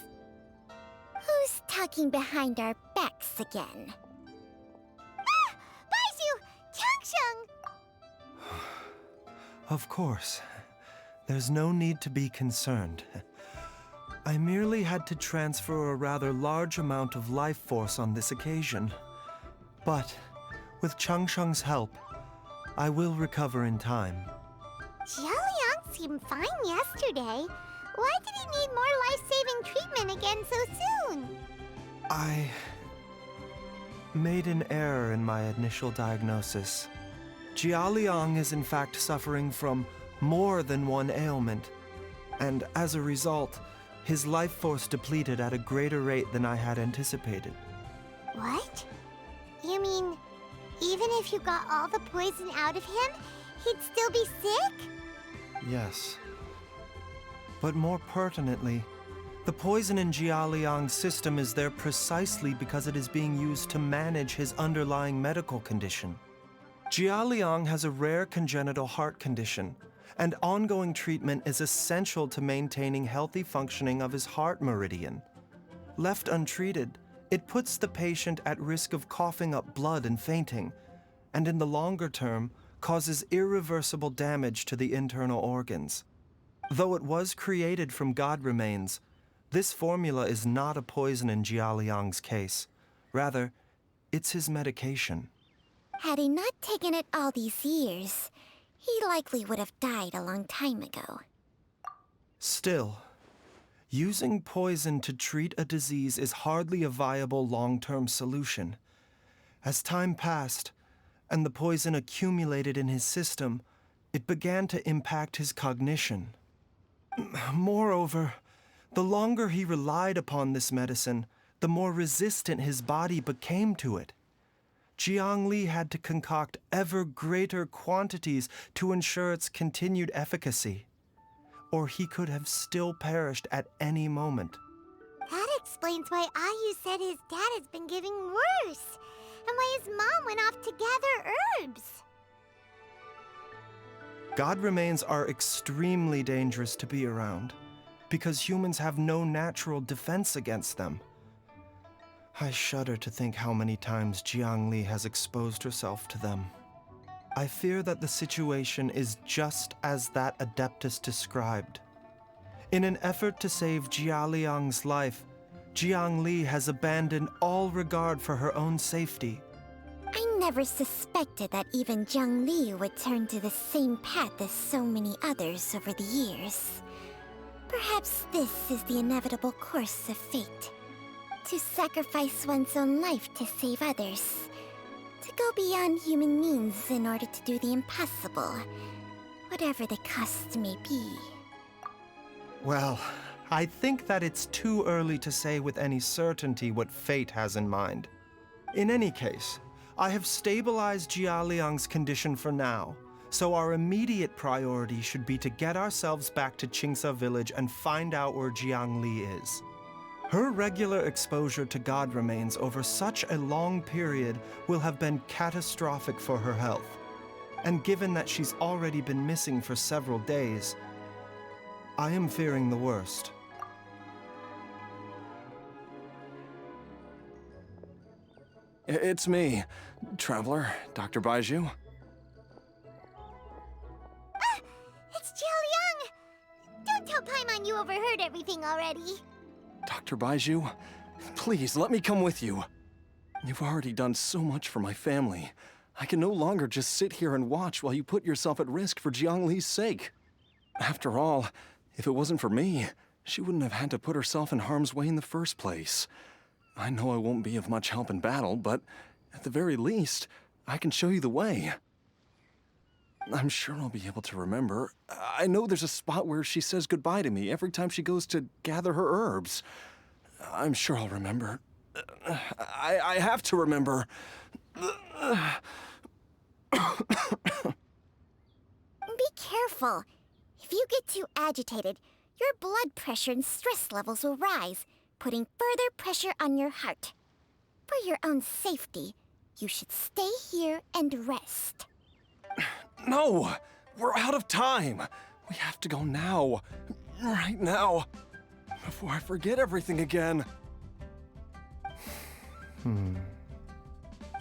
Who's talking behind our backs again? Ah! Baizhu! Changsheng! Of course. There's no need to be concerned. I merely had to transfer a rather large amount of life force on this occasion. But, with Changsheng's help, I will recover in time. Jialiang seemed fine yesterday. Why did he need more life-saving treatment again so soon? I made an error in my initial diagnosis. Jialiang is in fact suffering from more than one ailment, and as a result, his life force depleted at a greater rate than I had anticipated. What? You mean, even if you got all the poison out of him, he'd still be sick? Yes. But more pertinently, the poison in Jialiang's system is there precisely because it is being used to manage his underlying medical condition. Jialiang has a rare congenital heart condition, and ongoing treatment is essential to maintaining healthy functioning of his heart meridian. Left untreated, it puts the patient at risk of coughing up blood and fainting, and in the longer term, causes irreversible damage to the internal organs. Though it was created from god remains, this formula is not a poison in Jialiang's case. Rather, it's his medication. Had he not taken it all these years, he likely would have died a long time ago. Still, using poison to treat a disease is hardly a viable long-term solution. As time passed, and the poison accumulated in his system, it began to impact his cognition. Moreover, the longer he relied upon this medicine, the more resistant his body became to it. Jiangli had to concoct ever greater quantities to ensure its continued efficacy, or he could have still perished at any moment. That explains why Ayu said his dad has been getting worse, and why his mom went off to gather herbs. God remains are extremely dangerous to be around, because humans have no natural defense against them. I shudder to think how many times Jiangli has exposed herself to them. I fear that the situation is just as that Adeptus described. In an effort to save Jialiang's life, Jiangli has abandoned all regard for her own safety. I never suspected that even Jiangli would turn to the same path as so many others over the years. Perhaps this is the inevitable course of fate. To sacrifice one's own life to save others. To go beyond human means in order to do the impossible. Whatever the cost may be. Well, I think that it's too early to say with any certainty what fate has in mind. In any case, I have stabilized Jialiang's condition for now, so our immediate priority should be to get ourselves back to Qingce village and find out where Jiangli is. Her regular exposure to god remains over such a long period will have been catastrophic for her health. And given that she's already been missing for several days, I am fearing the worst. It's me, Traveler, Dr. Baizhu. It's Jialiang! Don't tell Paimon you overheard everything already. Dr. Baizhu, please let me come with you. You've already done so much for my family. I can no longer just sit here and watch while you put yourself at risk for Jiangli's sake. After all, if it wasn't for me, she wouldn't have had to put herself in harm's way in the first place. I know I won't be of much help in battle, but at the very least, I can show you the way. I'm sure I'll be able to remember. I know there's a spot where she says goodbye to me every time she goes to gather her herbs. I'm sure I'll remember. I have to remember. Be careful. If you get too agitated, your blood pressure and stress levels will rise, putting further pressure on your heart. For your own safety, you should stay here and rest. No! We're out of time! We have to go now. Right now. Before I forget everything again.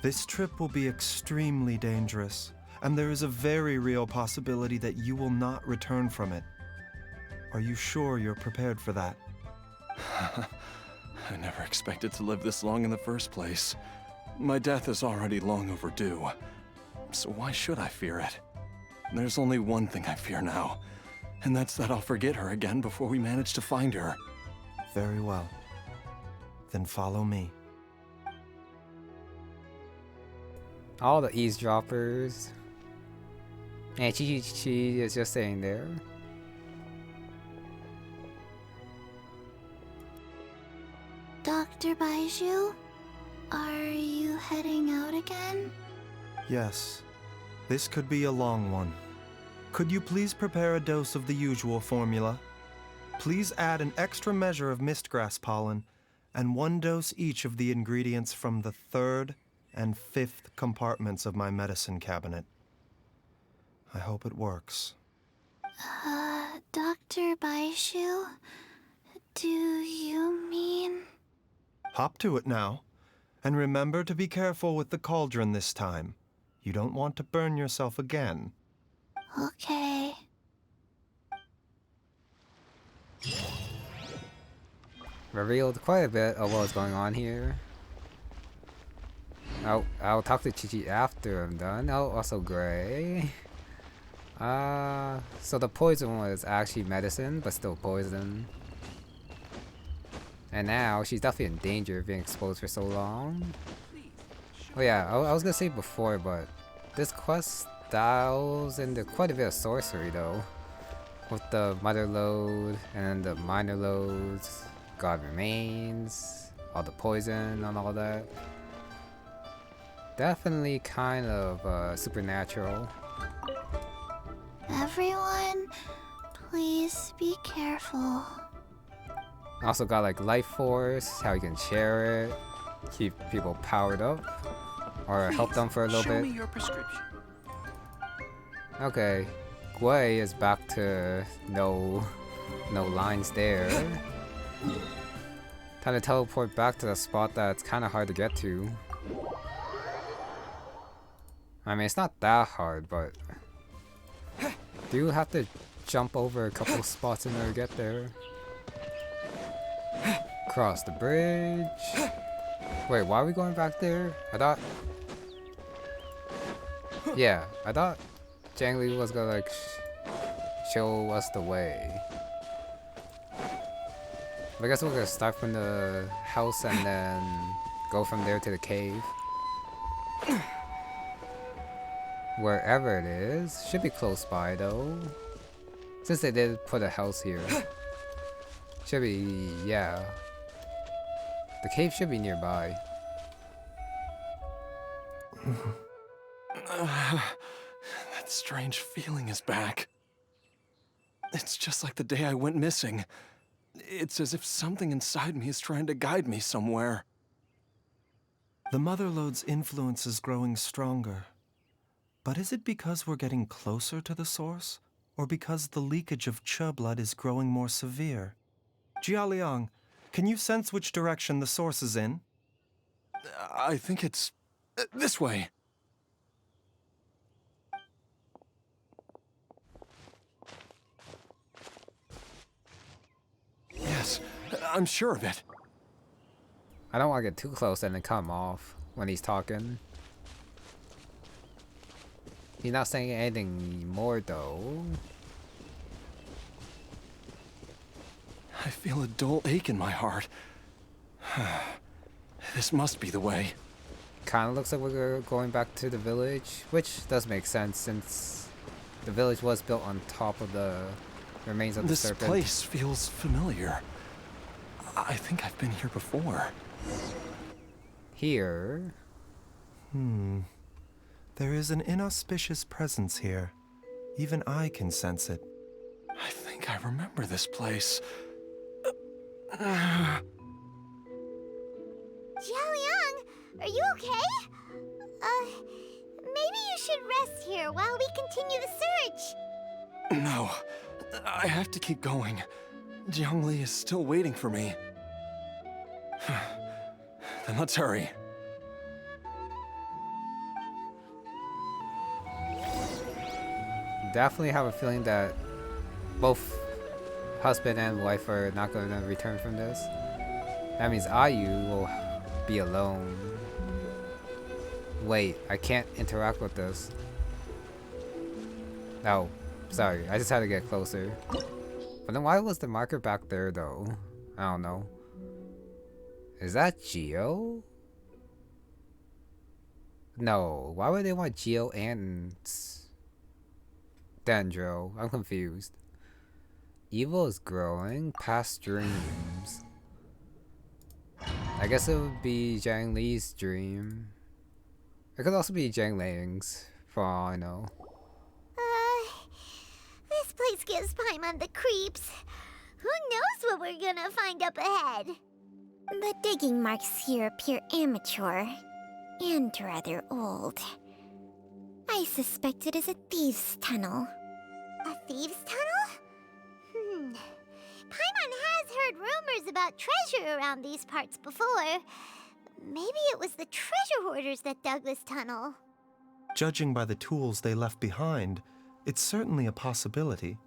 This trip will be extremely dangerous, and there is a very real possibility that you will not return from it. Are you sure you're prepared for that? I never expected to live this long in the first place. My death is already long overdue. So why should I fear it? There's only one thing I fear now, and that's that I'll forget her again before we manage to find her. Very well. Then follow me. All the eavesdroppers. And QiQi is just sitting there. Dr. Baizhu, are you heading out again? Yes. This could be a long one. Could you please prepare a dose of the usual formula? Please add an extra measure of mistgrass pollen and 1 dose each of the ingredients from the 3rd and 5th compartments of my medicine cabinet. I hope it works. Dr. Baizhu, do you mean... Hop to it now. And remember to be careful with the cauldron this time. You don't want to burn yourself again. Okay. Revealed quite a bit of what's going on here. I'll talk to QiQi after I'm done. Oh, also Gray. So the poison was actually medicine, but still poison. And now she's definitely in danger of being exposed for so long. Oh yeah, I was gonna say before, but this quest dials into quite a bit of sorcery though. With the mother load and the minor loads, God remains, all the poison and all that. Definitely kind of supernatural. Everyone, please be careful. Also got like life force, how you can share it, keep people powered up, or help them for a little bit. Show me your prescription. Okay, Gui is back to no lines there. Time to teleport back to the spot that's kind of hard to get to. I mean, it's not that hard, but do you have to jump over a couple spots in order to get there? Cross the bridge. Wait, why are we going back there? I thought Jiangli was gonna like show us the way. But I guess we're gonna start from the house and then go from there to the cave. Wherever it is. Should be close by though. Since they did put a house here. Should be, yeah. The cave should be nearby. That strange feeling is back. It's just like the day I went missing. It's as if something inside me is trying to guide me somewhere. The Mother Lode's influence is growing stronger. But is it because we're getting closer to the source? Or because the leakage of Che blood is growing more severe? Jialiang, can you sense which direction the source is in? I think it's this way. Yes, I'm sure of it. I don't want to get too close and then cut him off when he's talking. He's not saying anything more though. I feel a dull ache in my heart. This must be the way. Kind of looks like we're going back to the village, which does make sense since the village was built on top of the remains of the serpent. This place feels familiar. I think I've been here before. Here? There is an inauspicious presence here. Even I can sense it. I think I remember this place. Jialiang, are you okay? Maybe you should rest here while we continue the search. No, I have to keep going. Jiangli is still waiting for me. Then let's hurry. Definitely have a feeling that both husband and wife are not going to return from this. That means Ayu will be alone. Wait, I can't interact with this. No, sorry, I just had to get closer. But then why was the marker back there though? I don't know. Is that Geo? No, why would they want Geo and Dendro? I'm confused. Evil is growing past dreams. I guess it would be Zhang Li's dream. It could also be Zhang Ling's, for all I know. This place gives Paimon the creeps. Who knows what we're gonna find up ahead? The digging marks here appear amateur and rather old. I suspect it is a thieves' tunnel. A thieves' tunnel? Paimon has heard rumors about treasure around these parts before. Maybe it was the treasure hoarders that dug this tunnel. Judging by the tools they left behind, it's certainly a possibility.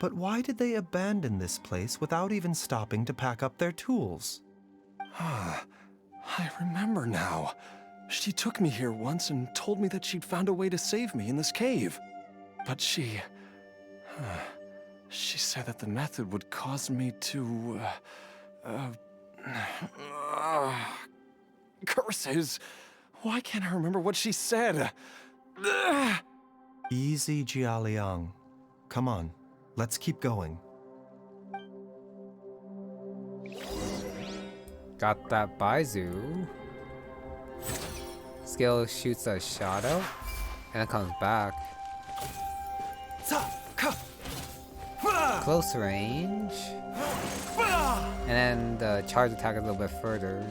But why did they abandon this place without even stopping to pack up their tools? I remember now. She took me here once and told me that she'd found a way to save me in this cave. But she said that the method would cause me to, curses. Why can't I remember what she said? Easy, Jialiang. Come on, let's keep going. Got that Baizhu. Skill shoots a shot out and it comes back. Close range. And then the charge attack a little bit further.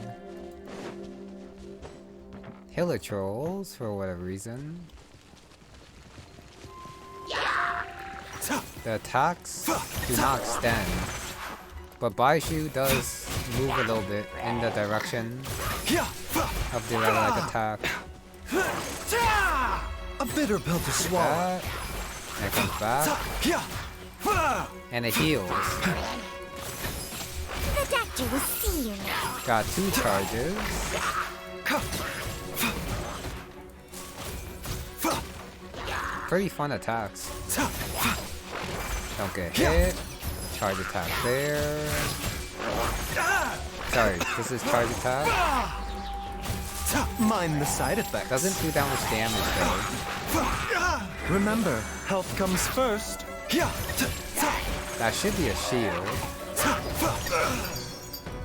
Healer trolls for whatever reason. The attacks do not extend. But Baizhu does move a little bit in the direction of the like attack. A bitter pill to swallow. And it comes back. And it heals. The doctor will see you now. Got 2 charges. Pretty fun attacks. Don't get hit. Charge attack there. Sorry, this is charge attack. Mind the side effects. Doesn't do that much damage though. Remember, health comes first. That should be a shield.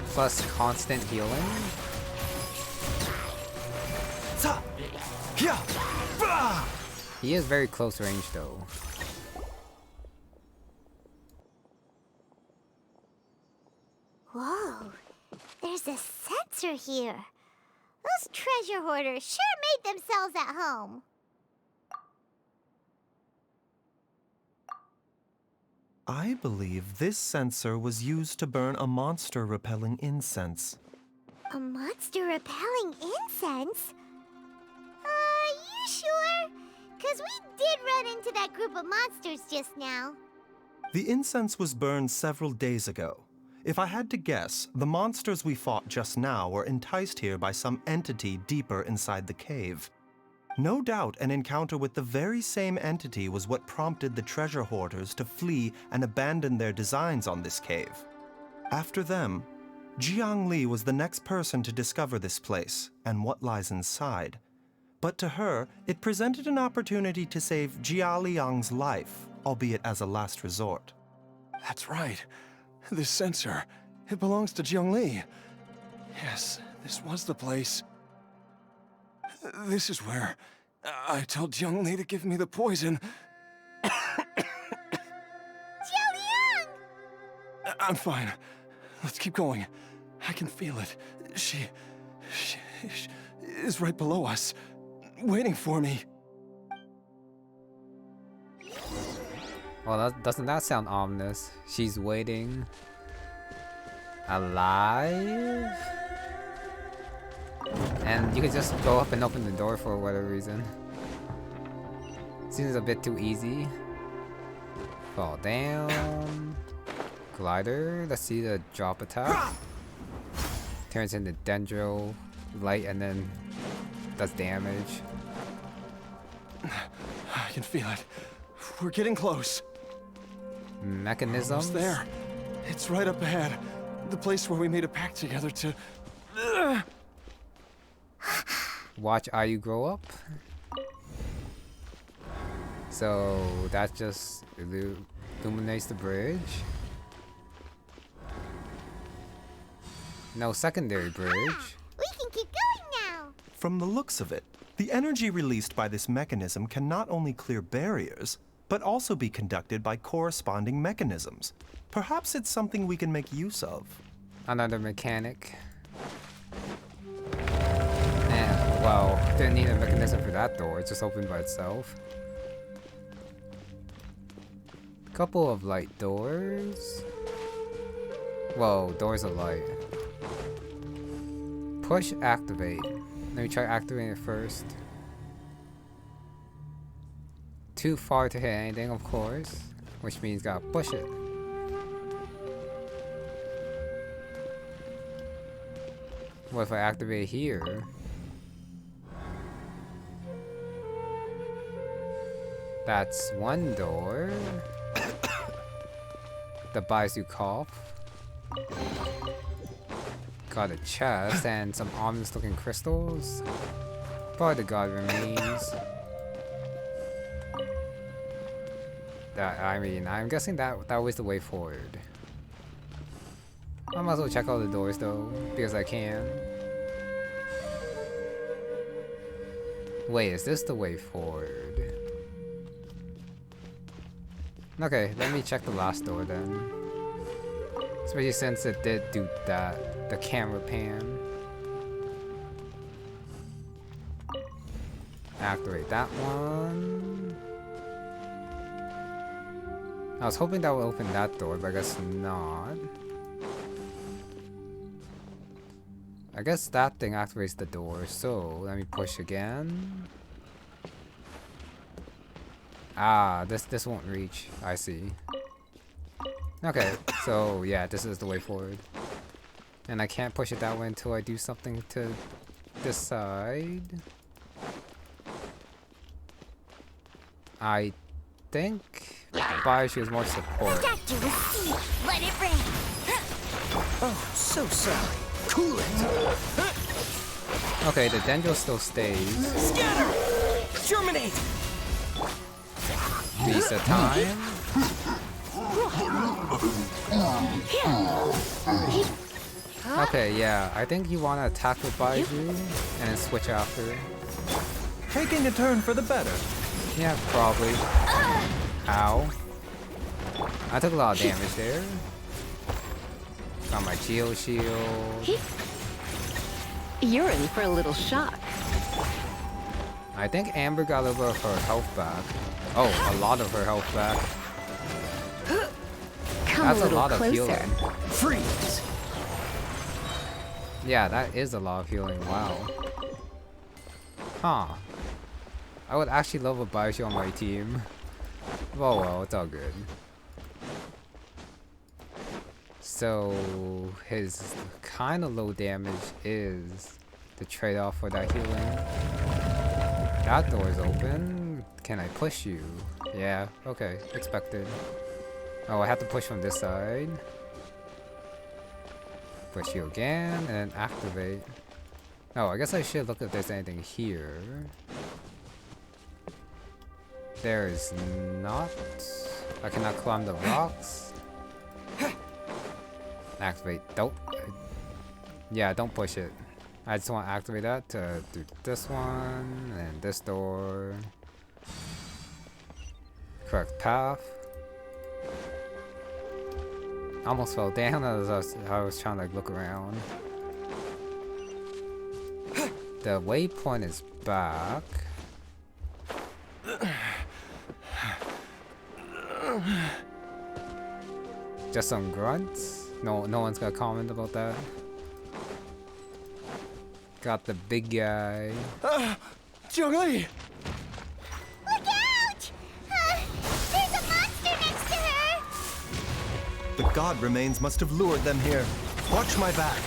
Plus constant healing. He is very close range though. Whoa, there's a sensor here. Those treasure hoarders sure made themselves at home. I believe this sensor was used to burn a monster-repelling incense. A monster repelling incense? You sure? 'Cause we did run into that group of monsters just now. The incense was burned several days ago. If I had to guess, the monsters we fought just now were enticed here by some entity deeper inside the cave. No doubt an encounter with the very same entity was what prompted the treasure hoarders to flee and abandon their designs on this cave. After them, Jiangli was the next person to discover this place and what lies inside. But to her, it presented an opportunity to save Jia Liang's life, albeit as a last resort. That's right. This sensor, it belongs to Jiangli. Yes, this was the place. This is where I told Jiangli to give me the poison. Jialiang! I'm fine. Let's keep going. I can feel it. She is right below us, waiting for me. Well, doesn't that sound ominous? She's waiting. Alive? And you can just go up and open the door for whatever reason. Seems a bit too easy. Fall down. Glider. Let's see the drop attack. Turns into Dendro light and then does damage. I can feel it. We're getting close. Mechanisms. Almost there. It's right up ahead. The place where we made a pact together to... Watch Ayu grow up. So that just illuminates the bridge. No secondary bridge. We can keep going now. From the looks of it, the energy released by this mechanism can not only clear barriers, but also be conducted by corresponding mechanisms. Perhaps it's something we can make use of. Another mechanic. And, well, didn't need a mechanism for that door, it just opened by itself. Couple of light doors. Whoa, doors of light. Push, activate. Let me try activating it first. Too far to hit anything, of course, which means gotta push it. What if I activate here? That's one door. The Baizhu cough. Got a chest and some ominous looking crystals. Probably the god remains. I'm guessing that was the way forward. I might as well check all the doors though, because I can. Wait, is this the way forward? Okay, let me check the last door then. Especially since it did do that, the camera pan. Activate that one. I was hoping that would open that door, but I guess not. I guess that thing activates the door, so let me push again. Ah, this won't reach. I see. Okay, so yeah, this is the way forward. And I can't push it that way until I do something to this side. I think Baizhu has more support. Let it rain. Oh, so sorry. Cool it. Okay, the Dendro still stays. Scatter! Germinate! Reset time. Okay, yeah, I think you want to attack with Baizhu and then switch after. taking a turn for the better. Yeah, probably. Ow. I took a lot of damage there. Got my shield. You're in for a little shock. I think Amber got a little bit of her health back. Oh, a lot of her health back. Come That's a little lot of closer. healing. Freeze! Yeah, that is a lot of healing. Wow. Huh. I would actually love a Baizhu on my team. Well, it's all good. So his kind of low damage is the trade-off for that healing. That door is open. Can I push you? Yeah, okay, expected. Oh, I have to push from this side. Push you again, and then activate. Oh, I guess I should look if there's anything here. There is not. I cannot climb the rocks. Activate. Don't. Yeah, don't push it. I just want to activate that to do this one and this door. Correct path. Almost fell down as I was trying to like, look around. The waypoint is back. Just some grunts. No one's gonna comment about that. Got the big guy. Zhongli! Look out! There's a monster next to her! The god remains must have lured them here. Watch my back.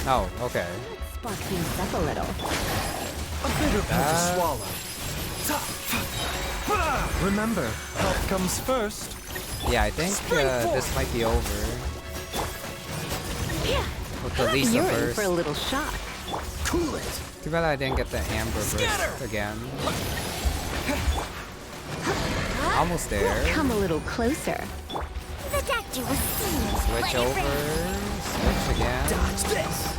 Oh, okay. Spark things up a little. A bitter pill to swallow. Remember, health comes first. Yeah, I think this might be over. With the Lisa You're in first. for a little shock. Cool it. Too bad I didn't get the Amber burst again. Almost there. Come a little closer. The doctor was seeing. Switch over. Switch again. Dodge this!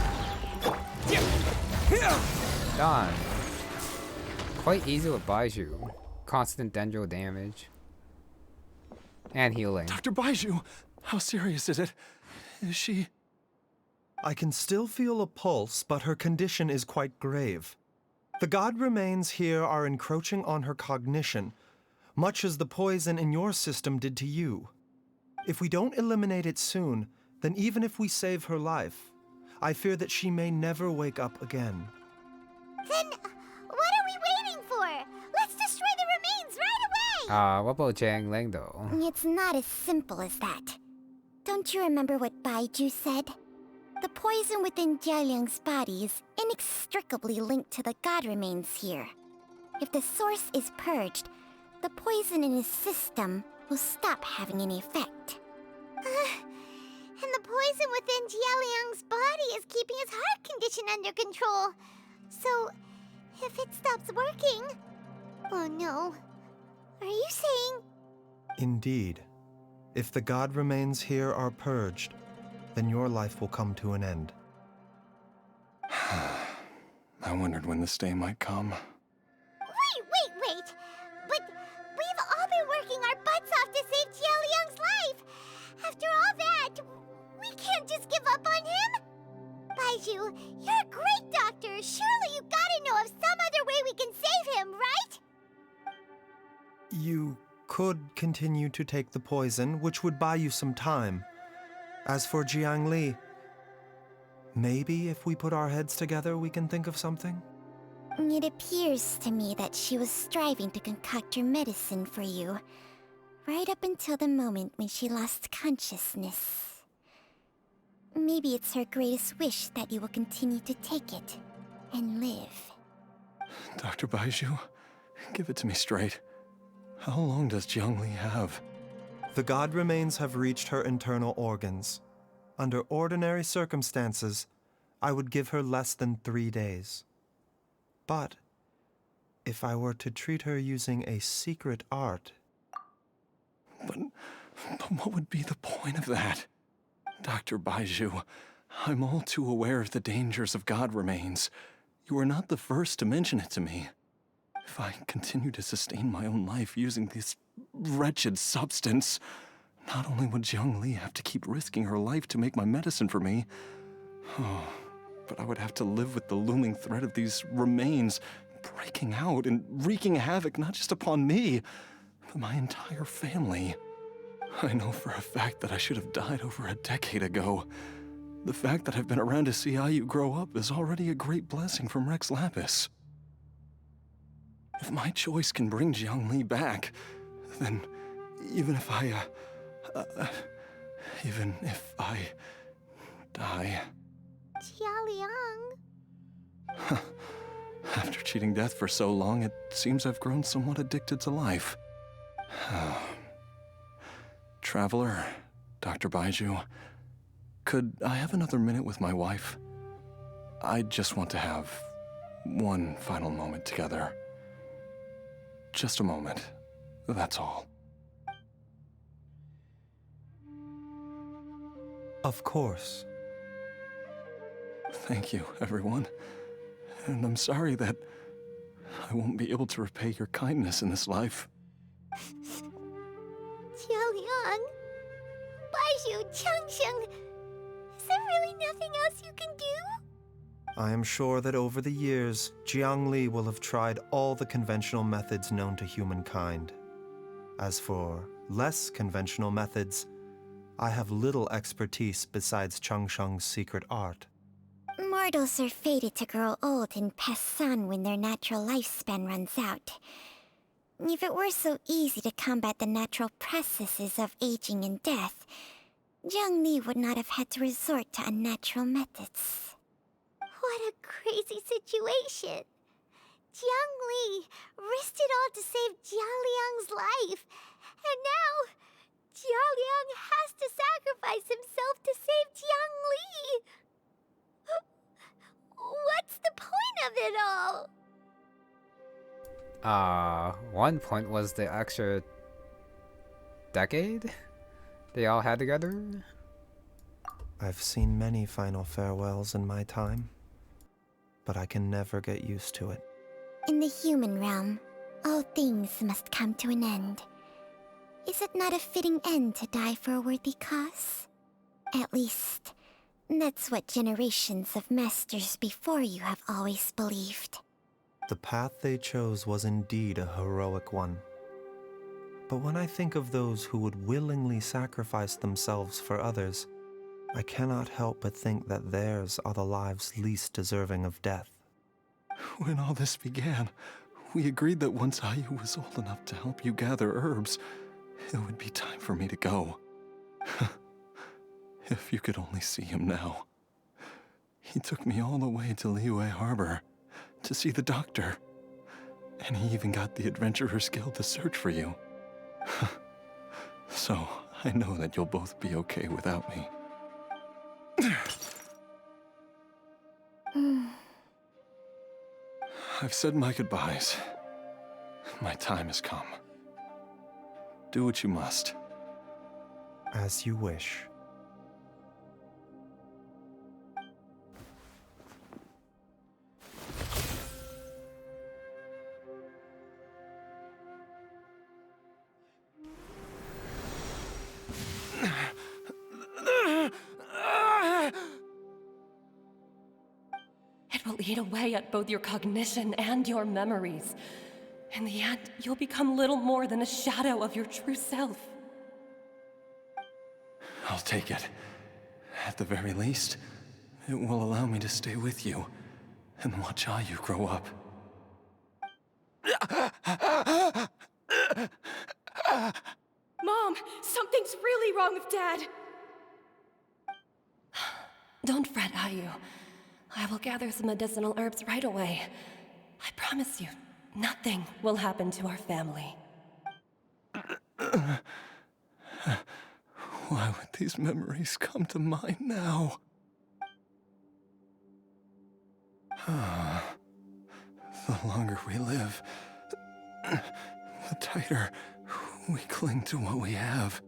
Done. Quite easy with Baizhu. Constant dendro damage. And healing. Dr. Baizhu, how serious is it? Is she... I can still feel a pulse, but her condition is quite grave. The god remains here are encroaching on her cognition, much as the poison in your system did to you. If we don't eliminate it soon, then even if we save her life, I fear that she may never wake up again. Then, what are we waiting for? Let's destroy the remains right away! What about Changsheng though? It's not as simple as that. Don't you remember what Baizhu said? The poison within Jialiang's body is inextricably linked to the god remains here. If the source is purged, the poison in his system will stop having any effect. And the poison within Jialiang's body is keeping his heart condition under control. So, if it stops working... Oh no. Are you saying... Indeed. If the god remains here are purged, then your life will come to an end. I wondered when this day might come. Wait! But we've all been working our butts off to save Jialiang's life! After all that, we can't just give up on him! Baizhu, you're a great doctor! Surely you gotta know of some other way we can save him, right? You could continue to take the poison, which would buy you some time. As for Jiangli, maybe if we put our heads together, we can think of something? It appears to me that she was striving to concoct your medicine for you, right up until the moment when she lost consciousness. Maybe it's her greatest wish that you will continue to take it and live. Dr. Baizhu, give it to me straight. How long does Jiangli have? The god remains have reached her internal organs. Under ordinary circumstances, I would give her less than 3 days. But if I were to treat her using a secret art... But what would be the point of that? Dr. Baizhu, I'm all too aware of the dangers of god remains. You are not the first to mention it to me. If I continue to sustain my own life using this wretched substance, not only would Jiangli have to keep risking her life to make my medicine for me, but I would have to live with the looming threat of these remains breaking out and wreaking havoc not just upon me, but my entire family. I know for a fact that I should have died over a decade ago. The fact that I've been around to see IU grow up is already a great blessing from Rex Lapis. If my choice can bring Jiangli back, then even if I die... Jialiang. After cheating death for so long, it seems I've grown somewhat addicted to life. Traveler, Dr. Baizhu, could I have another minute with my wife? I just want to have one final moment together. Just a moment, that's all. Of course. Thank you, everyone. And I'm sorry that I won't be able to repay your kindness in this life. Jialiang. Baizhu, Changsheng. Is there really nothing else you can do? I am sure that over the years, Jiangli will have tried all the conventional methods known to humankind. As for less conventional methods, I have little expertise besides Changsheng's secret art. Mortals are fated to grow old and pass on when their natural lifespan runs out. If it were so easy to combat the natural processes of aging and death, Jiangli would not have had to resort to unnatural methods. What a crazy situation! Jiangli risked it all to save Jialiang's life, and now Jialiang has to sacrifice himself to save Jiangli! What's the point of it all? One point was the extra decade they all had together. I've seen many final farewells in my time, but I can never get used to it. In the human realm, all things must come to an end. Is it not a fitting end to die for a worthy cause? At least, that's what generations of masters before you have always believed. The path they chose was indeed a heroic one. But when I think of those who would willingly sacrifice themselves for others, I cannot help but think that theirs are the lives least deserving of death. When all this began, we agreed that once IU was old enough to help you gather herbs, it would be time for me to go. If you could only see him now. He took me all the way to Liyue Harbor to see the doctor. And he even got the Adventurers Guild to search for you. So, I know that you'll both be okay without me. I've said my goodbyes. My time has come. Do what you must. As you wish. It will eat away at both your cognition and your memories. In the end, you'll become little more than a shadow of your true self. I'll take it. At the very least, it will allow me to stay with you and watch IU grow up. Mom, something's really wrong with Dad. Don't fret, Ayu. I will gather some medicinal herbs right away. I promise you, nothing will happen to our family. Why would these memories come to mind now? The longer we live, the tighter we cling to what we have.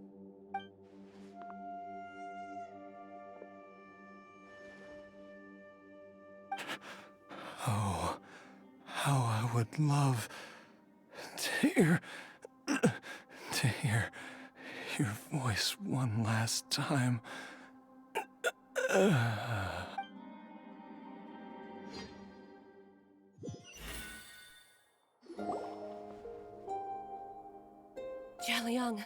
Oh, would love to hear your voice one last time. Jialiang!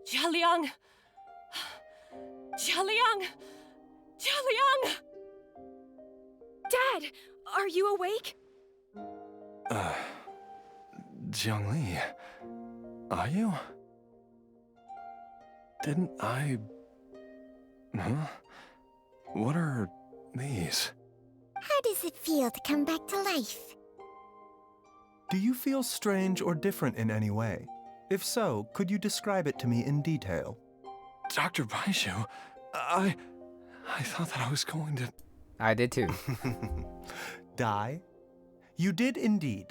Jialiang! Jialiang! Jialiang! Dad, are you awake? Jiangli, are you? Didn't I... Huh? What are these? How does it feel to come back to life? Do you feel strange or different in any way? If so, could you describe it to me in detail? Dr. Baizhu, I thought that I was going to... I did too. Die? You did indeed.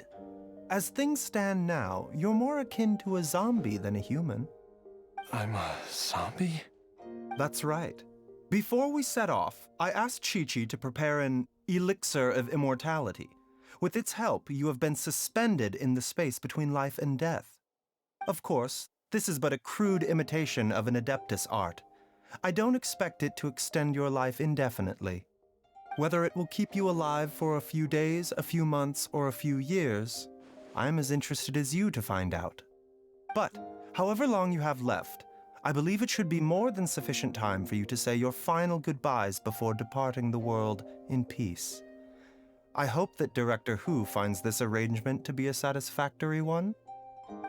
As things stand now, you're more akin to a zombie than a human. I'm a zombie? That's right. Before we set off, I asked QiQi to prepare an Elixir of Immortality. With its help, you have been suspended in the space between life and death. Of course, this is but a crude imitation of an Adeptus art. I don't expect it to extend your life indefinitely. Whether it will keep you alive for a few days, a few months, or a few years, I'm as interested as you to find out. But, however long you have left, I believe it should be more than sufficient time for you to say your final goodbyes before departing the world in peace. I hope that Director Hu finds this arrangement to be a satisfactory one.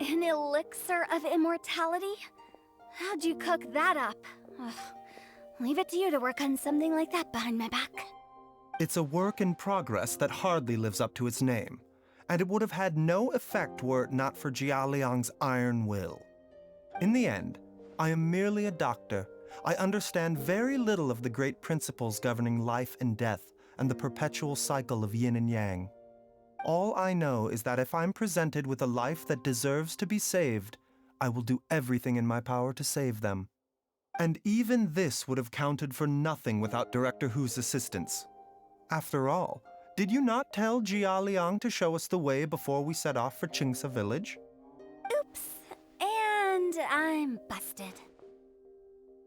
An elixir of immortality? How'd you cook that up? Ugh. Leave it to you to work on something like that behind my back. It's a work in progress that hardly lives up to its name, and it would have had no effect were it not for Jialiang's iron will. In the end, I am merely a doctor. I understand very little of the great principles governing life and death and the perpetual cycle of yin and yang. All I know is that if I'm presented with a life that deserves to be saved, I will do everything in my power to save them. And even this would have counted for nothing without Director Hu's assistance. After all, did you not tell Jialiang to show us the way before we set off for Qingce village? Oops. And I'm busted.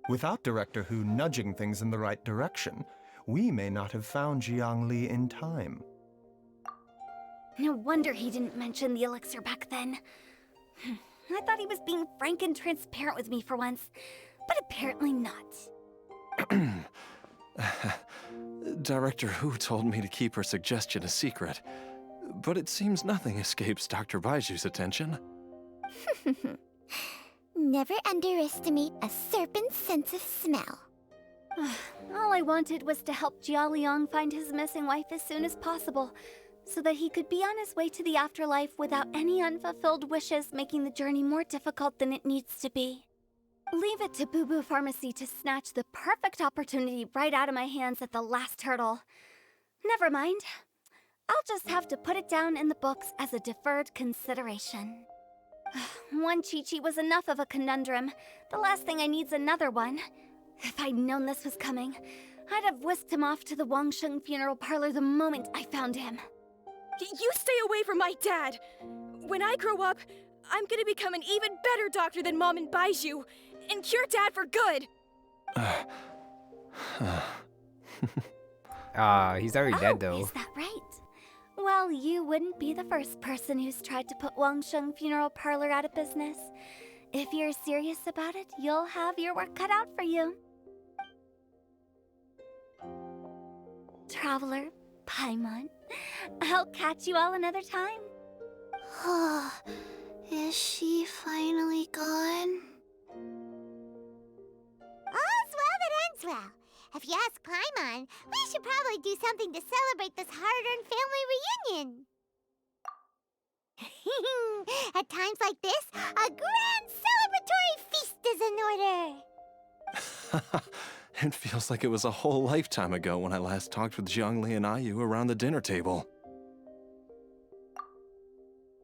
Without Director Hu nudging things in the right direction, we may not have found Jiangli in time. No wonder he didn't mention the elixir back then. I thought he was being frank and transparent with me for once, but apparently not. Director Hu told me to keep her suggestion a secret, but it seems nothing escapes Dr. Baizhu's attention. Never underestimate a serpent's sense of smell. All I wanted was to help Jialiang find his missing wife as soon as possible, so that he could be on his way to the afterlife without any unfulfilled wishes making the journey more difficult than it needs to be. Leave it to Boo Boo Pharmacy to snatch the perfect opportunity right out of my hands at the last hurdle. Never mind. I'll just have to put it down in the books as a deferred consideration. One QiQi was enough of a conundrum. The last thing I need's another one. If I'd known this was coming, I'd have whisked him off to the Changsheng funeral parlor the moment I found him. You stay away from my dad! When I grow up, I'm gonna become an even better doctor than Mom and Baizhu, and cure Dad for good! He's already dead though. Is that right? Well, you wouldn't be the first person who's tried to put Changsheng funeral parlor out of business. If you're serious about it, you'll have your work cut out for you. Traveler, Paimon, I'll catch you all another time. Is she finally gone? All's well that ends well. If you ask Paimon, we should probably do something to celebrate this hard-earned family reunion. At times like this, a grand celebratory feast is in order. It feels like it was a whole lifetime ago when I last talked with Jiangli and Ayu around the dinner table.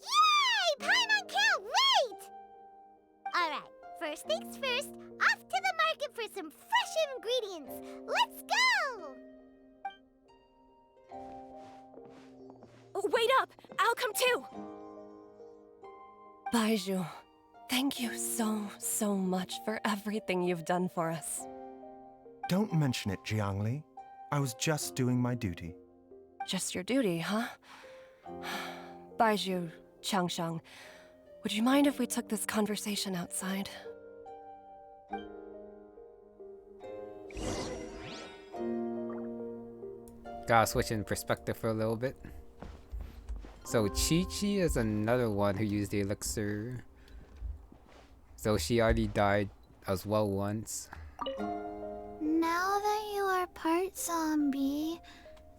Yay! Paimon can't wait! Alright, first things first, off to the market for some fresh ingredients. Let's go! Wait up! I'll come too! Baizhu, thank you so much for everything you've done for us. Don't mention it, Jiangli. I was just doing my duty. Just your duty, huh? Baizhu, Changsheng, would you mind if we took this conversation outside? Gotta switch in perspective for a little bit. So QiQi is another one who used the elixir. So she already died as well once. Now that you are part zombie,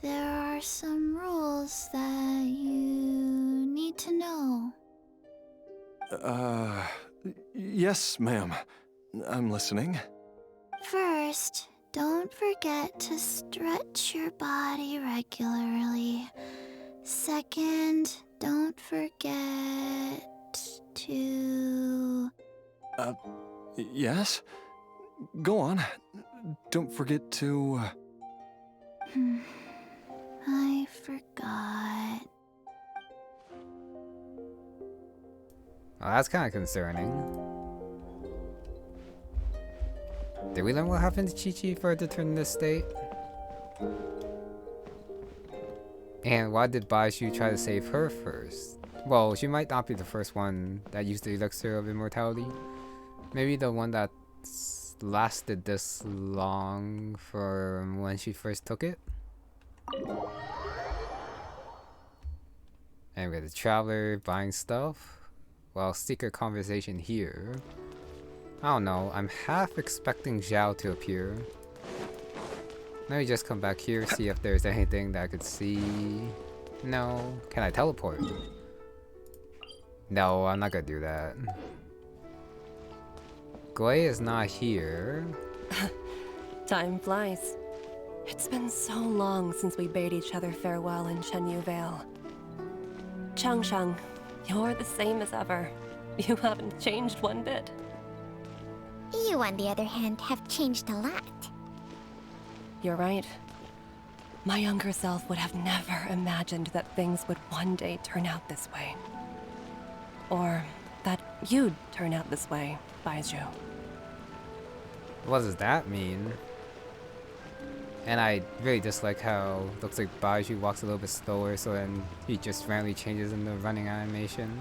there are some rules that you need to know. Yes, ma'am. I'm listening. First, don't forget to stretch your body regularly. Second, don't forget to... Yes? Go on. Don't forget to... I forgot. Oh, that's kind of concerning. Did we learn what happened to QiQi for her to turn this state? And why did Baizhu try to save her first? Well, she might not be the first one that used the Elixir of Immortality. Maybe the one that lasted this long from when she first took it? Anyway, the Traveler buying stuff. Well, secret conversation here. I don't know, I'm half expecting Zhao to appear. Let me just come back here, see if there's anything that I could see. No. Can I teleport? No, I'm not gonna do that. Gui is not here. Time flies. It's been so long since we bade each other farewell in Chenyu Vale. Changsheng, you're the same as ever. You haven't changed one bit. You, on the other hand, have changed a lot. You're right. My younger self would have never imagined that things would one day turn out this way. Or that you'd turn out this way, Baizhu. What does that mean? And I really dislike how it looks like Baizhu walks a little bit slower, so then he just randomly changes in the running animation.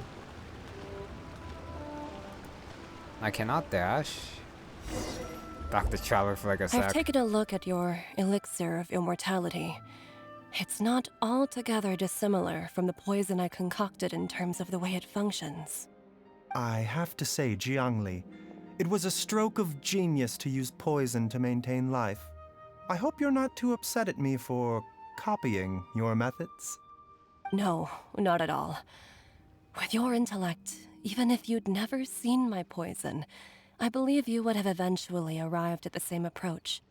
I cannot dash. Back to Traveler for like a sec. I've taken a look at your Elixir of Immortality. It's not altogether dissimilar from the poison I concocted in terms of the way it functions. I have to say, Jiangli, it was a stroke of genius to use poison to maintain life. I hope you're not too upset at me for copying your methods. No, not at all. With your intellect, even if you'd never seen my poison, I believe you would have eventually arrived at the same approach.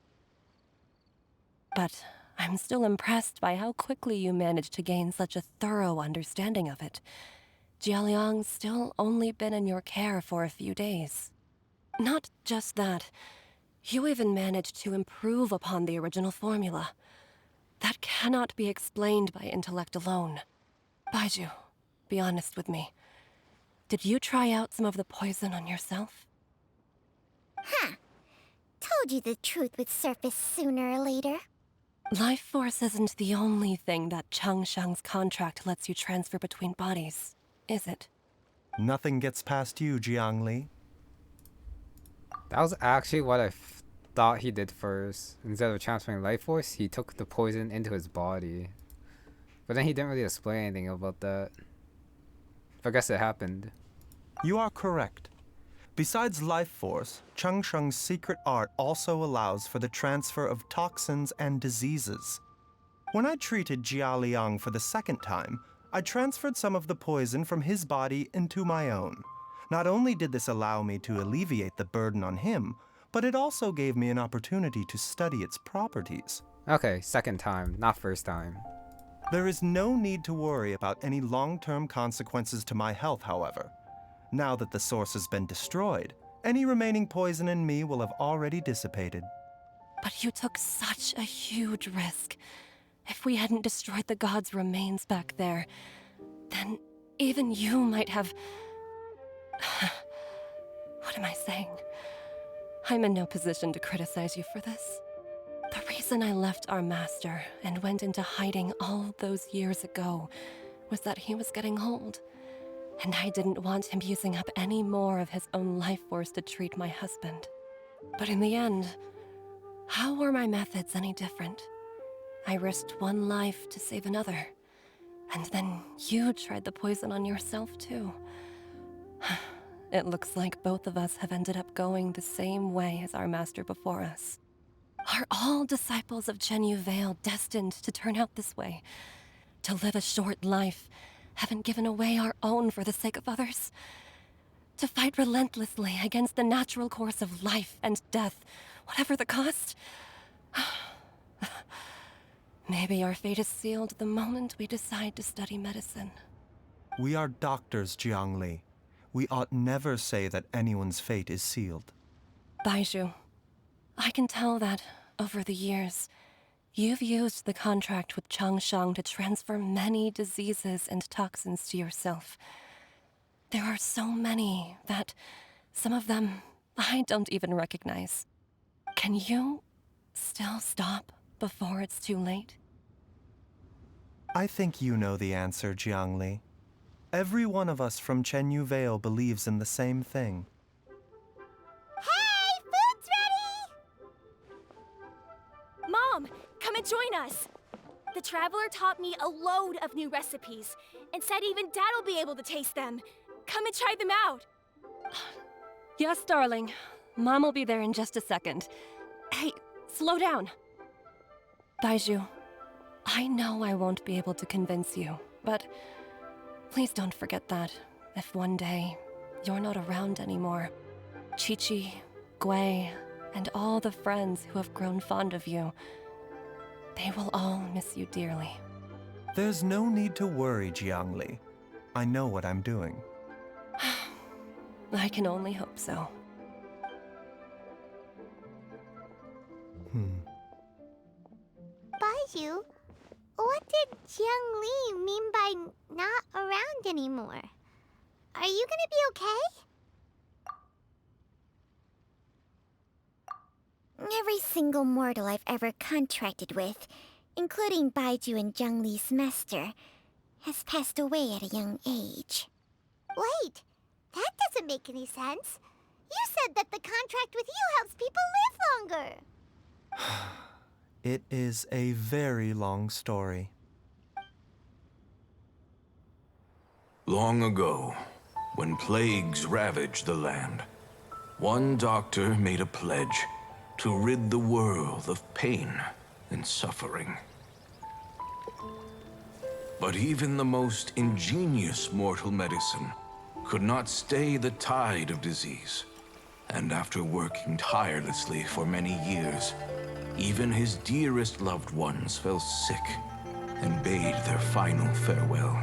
But I'm still impressed by how quickly you managed to gain such a thorough understanding of it. Jialiang's still only been in your care for a few days. Not just that, you even managed to improve upon the original formula. That cannot be explained by intellect alone. Baizhu, be honest with me. Did you try out some of the poison on yourself? Huh. Told you the truth would surface sooner or later. Life force isn't the only thing that Changsheng's contract lets you transfer between bodies, is it? Nothing gets past you, Jiangli. That was actually what I thought he did first. Instead of transferring life force, he took the poison into his body. But then he didn't really explain anything about that. But I guess it happened. You are correct. Besides life force, Changsheng's secret art also allows for the transfer of toxins and diseases. When I treated Jia Liang for the second time, I transferred some of the poison from his body into my own. Not only did this allow me to alleviate the burden on him, but it also gave me an opportunity to study its properties. Okay, second time, not first time. There is no need to worry about any long-term consequences to my health, however. Now that the source has been destroyed, any remaining poison in me will have already dissipated. But you took such a huge risk. If we hadn't destroyed the god's remains back there, then even you might have... What am I saying? I'm in no position to criticize you for this. The reason I left our master and went into hiding all those years ago was that he was getting old, and I didn't want him using up any more of his own life force to treat my husband. But in the end, how were my methods any different? I risked one life to save another, and then you tried the poison on yourself too. It looks like both of us have ended up going the same way as our master before us. Are all disciples of Chenyu Vale destined to turn out this way? To live a short life, having given away our own for the sake of others? To fight relentlessly against the natural course of life and death, whatever the cost? Maybe our fate is sealed the moment we decide to study medicine. We are doctors, Jiangli. We ought never say that anyone's fate is sealed. Baizhu, I can tell that, over the years, you've used the contract with Changsheng to transfer many diseases and toxins to yourself. There are so many that, some of them, I don't even recognize. Can you still stop before it's too late? I think you know the answer, Jiangli. Every one of us from Chenyu Vale believes in the same thing. Hey, food's ready! Mom, come and join us. The Traveler taught me a load of new recipes and said even Dad'll be able to taste them. Come and try them out. Yes, darling. Mom will be there in just a second. Hey, slow down. Baizhu, I know I won't be able to convince you, but please don't forget that if one day you're not around anymore, QiQi, Gui, and all the friends who have grown fond of you, they will all miss you dearly. There's no need to worry, Jiangli. I know what I'm doing. I can only hope so. Baizhu, what did Jiang Li mean by not around anymore? Are you gonna be okay? Every single mortal I've ever contracted with, including Baizhu and Jiang Li's master, has passed away at a young age. Wait, that doesn't make any sense. You said that the contract with you helps people live longer. It is a very long story. Long ago, when plagues ravaged the land, one doctor made a pledge to rid the world of pain and suffering. But even the most ingenious mortal medicine could not stay the tide of disease. And after working tirelessly for many years, even his dearest loved ones fell sick and bade their final farewell.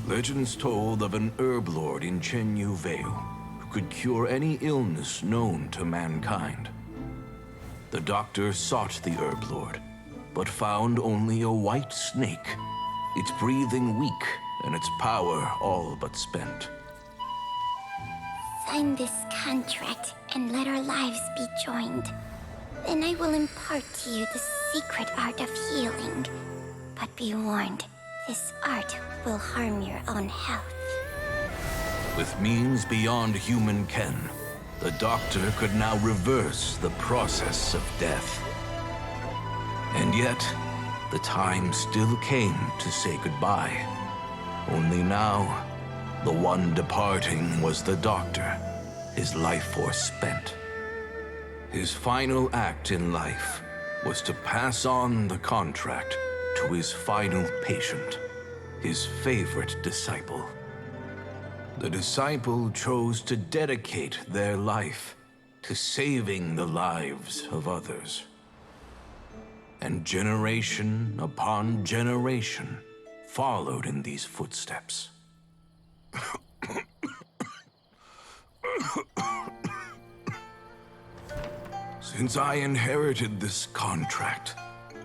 Legends told of an herb lord in Chenyu Vale who could cure any illness known to mankind. The doctor sought the herb lord, but found only a white snake, its breathing weak and its power all but spent. Sign this contract and let our lives be joined. Then I will impart to you the secret art of healing. But be warned, this art will harm your own health. With means beyond human ken, the doctor could now reverse the process of death. And yet, the time still came to say goodbye. Only now, the one departing was the doctor, his life force spent. His final act in life was to pass on the contract to his final patient, his favorite disciple. The disciple chose to dedicate their life to saving the lives of others. And generation upon generation followed in these footsteps. Since I inherited this contract,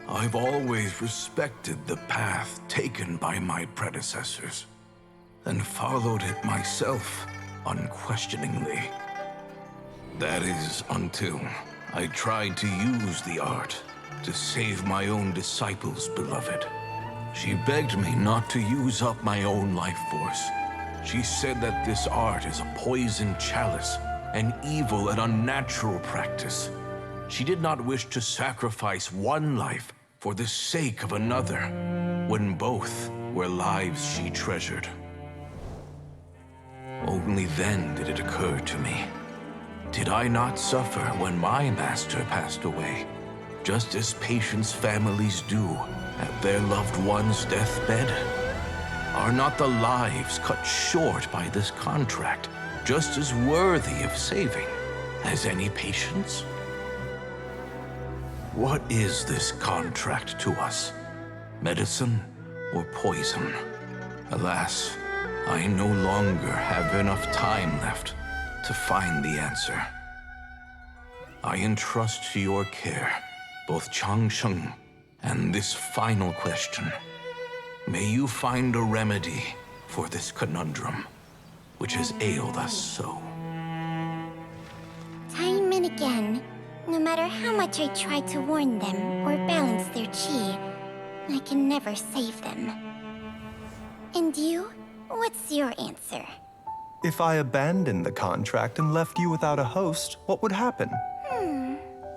I've always respected the path taken by my predecessors, and followed it myself unquestioningly. That is, until I tried to use the art to save my own disciple's beloved. She begged me not to use up my own life force. She said that this art is a poisoned chalice, an evil and unnatural practice. She did not wish to sacrifice one life for the sake of another, when both were lives she treasured. Only then did it occur to me. Did I not suffer when my master passed away, just as patients' families do at their loved one's deathbed? Are not the lives cut short by this contract just as worthy of saving as any patient's? What is this contract to us? Medicine or poison? Alas, I no longer have enough time left to find the answer. I entrust to your care both Changsheng and this final question. May you find a remedy for this conundrum, which has ailed us so. Time and again, no matter how much I try to warn them or balance their chi, I can never save them. And you? What's your answer? If I abandoned the contract and left you without a host, what would happen?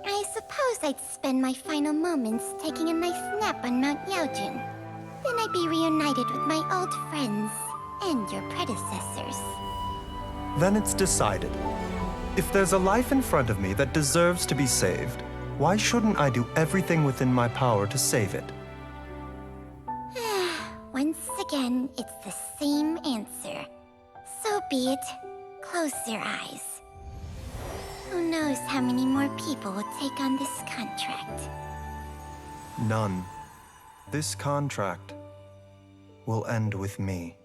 I suppose I'd spend my final moments taking a nice nap on Mount Yaojun. Then I'd be reunited with my old friends and your predecessors. Then it's decided. If there's a life in front of me that deserves to be saved, why shouldn't I do everything within my power to save it? Once again, it's the same answer. So be it. Close your eyes. Who knows how many more people will take on this contract? None. This contract will end with me.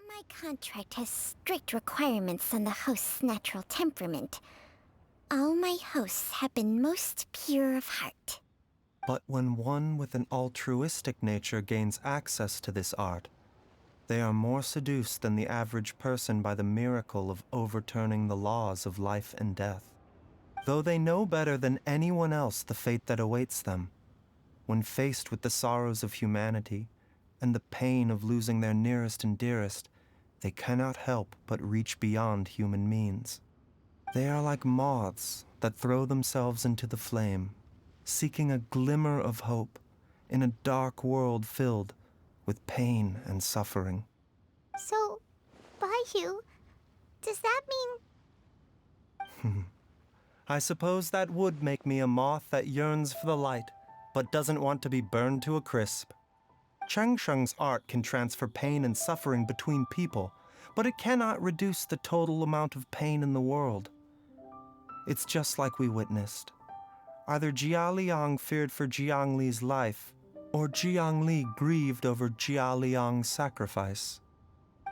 My contract has strict requirements on the host's natural temperament. All my hosts have been most pure of heart. But when one with an altruistic nature gains access to this art, they are more seduced than the average person by the miracle of overturning the laws of life and death. Though they know better than anyone else the fate that awaits them, when faced with the sorrows of humanity and the pain of losing their nearest and dearest, they cannot help but reach beyond human means. They are like moths that throw themselves into the flame, seeking a glimmer of hope in a dark world filled with pain and suffering. So, Baizhu, does that mean... I suppose that would make me a moth that yearns for the light, but doesn't want to be burned to a crisp. Changsheng's art can transfer pain and suffering between people, but it cannot reduce the total amount of pain in the world. It's just like we witnessed. Either Jialiang feared for Jiangli's life, or Jiangli grieved over Jialiang's sacrifice.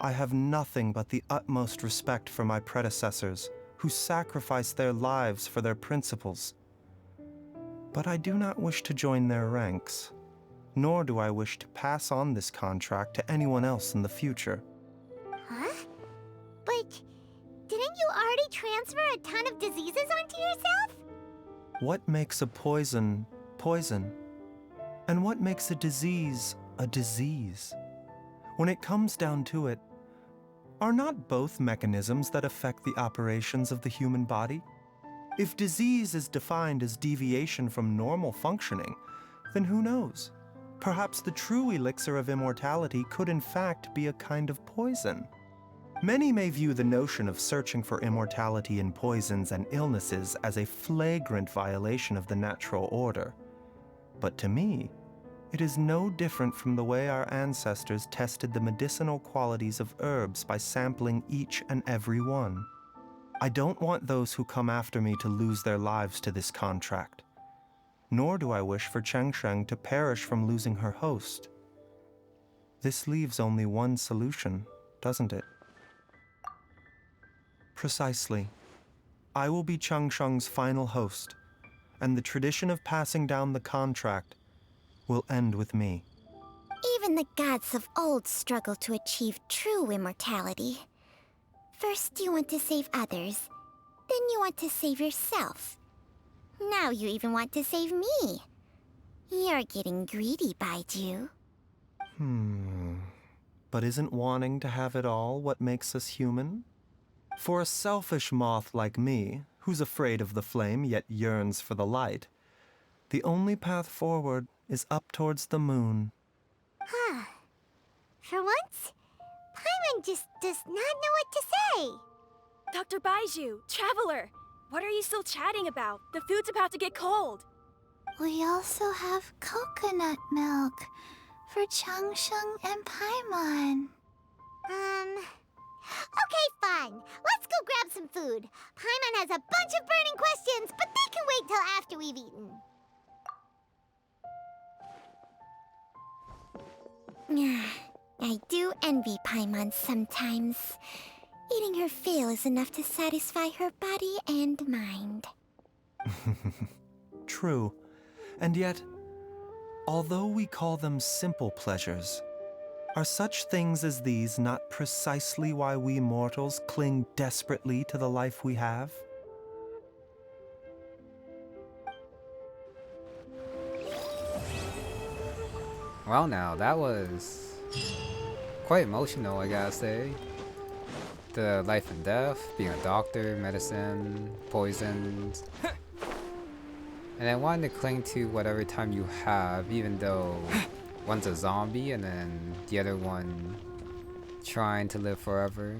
I have nothing but the utmost respect for my predecessors, who sacrificed their lives for their principles. But I do not wish to join their ranks, nor do I wish to pass on this contract to anyone else in the future. Huh? But didn't you already transfer a ton of diseases onto yourself? What makes a poison, poison? And what makes a disease, a disease? When it comes down to it, are not both mechanisms that affect the operations of the human body? If disease is defined as deviation from normal functioning, then who knows? Perhaps the true Elixir of Immortality could in fact be a kind of poison. Many may view the notion of searching for immortality in poisons and illnesses as a flagrant violation of the natural order. But to me, it is no different from the way our ancestors tested the medicinal qualities of herbs by sampling each and every one. I don't want those who come after me to lose their lives to this contract. Nor do I wish for Changsheng to perish from losing her host. This leaves only one solution, doesn't it? Precisely. I will be Changsheng's final host, and the tradition of passing down the contract will end with me. Even the gods of old struggle to achieve true immortality. First you want to save others, then you want to save yourself. Now you even want to save me. You're getting greedy, Baizhu. But isn't wanting to have it all what makes us human? For a selfish moth like me, who's afraid of the flame yet yearns for the light, the only path forward is up towards the moon. For once, Paimon just does not know what to say. Dr. Baizhu, Traveler, what are you still chatting about? The food's about to get cold. We also have coconut milk for Changsheng and Paimon. Okay, fine. Let's go grab some food. Paimon has a bunch of burning questions, but they can wait till after we've eaten. I do envy Paimon sometimes. Eating her fill is enough to satisfy her body and mind. True. And yet, although we call them simple pleasures, are such things as these not precisely why we mortals cling desperately to the life we have? Well, now, that was quite emotional, I gotta say. The life and death, being a doctor, medicine, poisons. And then wanting to cling to whatever time you have, even though one's a zombie and then the other one trying to live forever.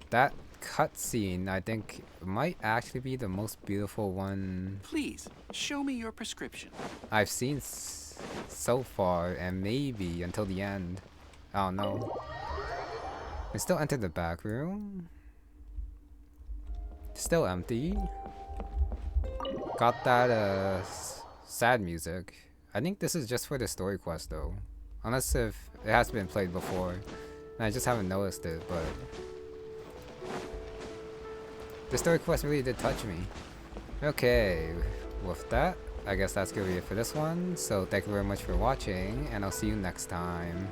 That cutscene, I think, might actually be the most beautiful one Please, show me your prescription. I've seen so far, and maybe until the end. I don't know. We still entered the back room. Still empty. Got that sad music. I think this is just for the story quest though. Unless if it has been played before. And I just haven't noticed it, but the story quest really did touch me. Okay, with that, I guess that's gonna be it for this one. So thank you very much for watching, and I'll see you next time.